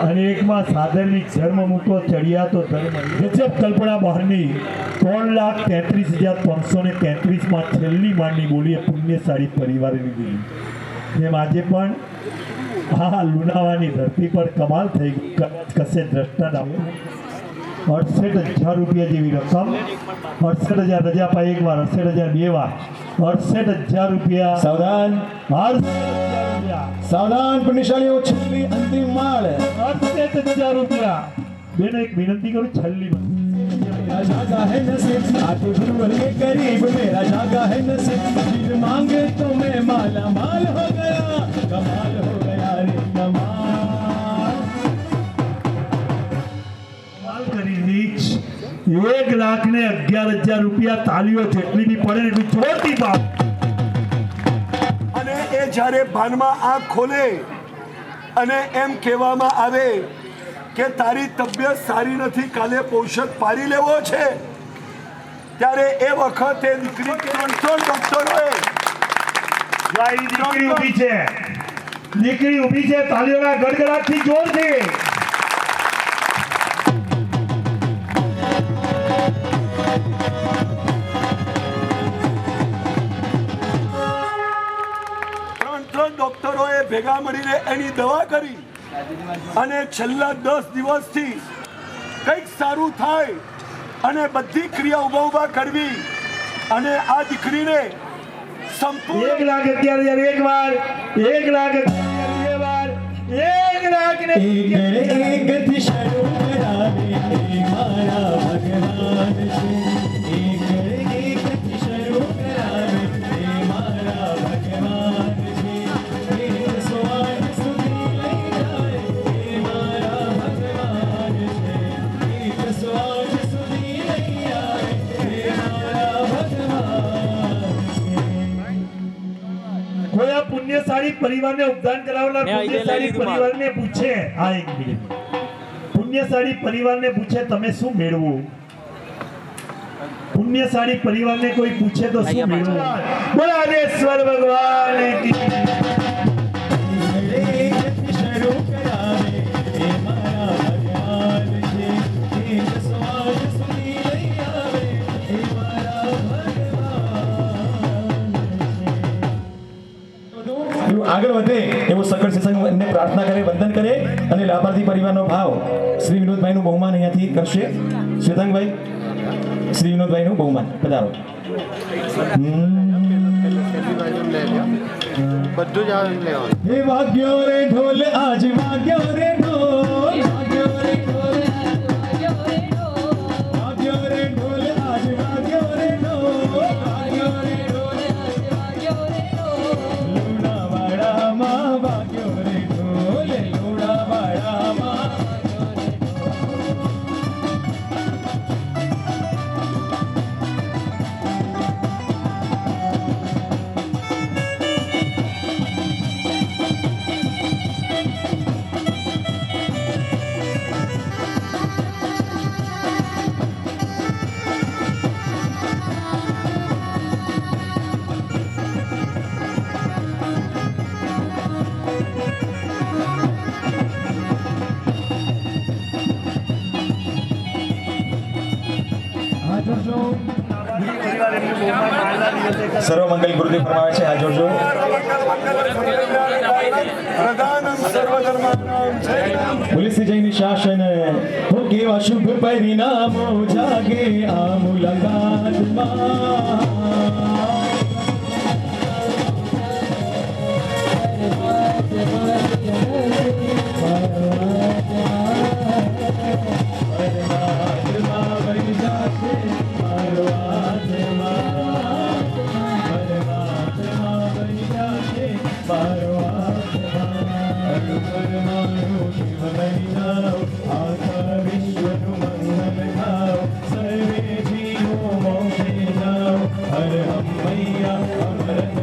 અને એકમાં સાધનની જન્મ મૂકો ચડિયા તો ધર્મ ગજબ કલ્પના બહારની 3,33,333 માં છેલ્લી માળની બોલી એ પુણ્યશાળી પરિવારે લીધી જેમ આજે પણ હા લુણાવાની ધરતી પર કમાલ થઈ કશે દ્રષ્ટાંત આપ્યું 68,000 રૂપિયા જેવી રકમ 68,000 રજાપા એક વાર 68,000 બે વાર 68,000 રૂપિયા સાવધાન સાવધાન પુનિશાળીઓ છેલ્લી અંતિમ માળ 68,000 રૂપિયા બેન એક વિનંતી કરું છેલ્લી मेरा जागा है नसीब आके गुरुवर के करीब मेरा जागा है नसीब चीज मांगे तो मैं माला माल हो गया कमाल हो गया रे कमाल કરી રીચ 1,11,000 રૂપિયા તાલીઓ જેટલી બી પડે એટલી જોરથી બાપ અને એ જ્યારે ભાનમાં આંખ ખોલે અને એમ કહેવામાં આવે કે તારી તબિયત સારી નથી કાલે પોષક પારી લેવો છે ત્યારે એ વખતે દીકરી 300 ડોક્ટરોએ દીકરી ઊભી છે તાલીઓના ગડગડાટથી જોરથી ડોક્ટરોએ ભેગા મળીને એની દવા કરી અને છેલ્લા 10 દિવસથી કંઈક સારું થાય અને બધી ક્રિયા ઉભા કરવી અને આ દીકરીને સંપૂર્ણ 1,11,000 એક વાર 1,11,000 બે વાર 1,00,000 એક થી શરૂ કરાવે મારા ભગવાન છે એક થી શરૂ કરાવે મારા ભગવાન પુણ્યશાળી પરિવારને ઉપદાન કરાવનાર પુણ્યશાળી પરિવારને પૂછે આ એક મિનિટ પુણ્યશાળી પરિવારને પૂછે તમે શું મેળવો પુણ્યશાળી પરિવારને કોઈ પૂછે તો શું મેળવો બોલાદેશ્વર ભગવાન કી આગળ વધે એવો સકળ સત્સંગને પ્રાર્થના કરે વંદન કરે અને લાભાર્થી પરિવારનો ભાવ શ્રી વિનોદભાઈનું બહુમાન અહીંયાથી કરશે શ્વેતાંગભાઈ શ્રી વિનોદભાઈનું બહુમાન પધારો બધું જ લેવાનું હે વાગ્યો રે ઢોલ આજ વાગ્યો રે ઢોલ વાગ્યો રે ઢોલ વાગ્યો રે ઢોલ આજ વાગ્યો રે ઢોલ વાગ્યો રે ઢોલ લુણાવાડામાં વાગ્યો રે ઢોલ લુણાવાડામાં સર્વમંગલ ગુરુદેવ ફરમાવે છે આ જોજો પોલીસ જૈન શાસન હો કેવા શુભ પરિણામો જાગે આ મુલાકાતમાં हर हम मैया अमृत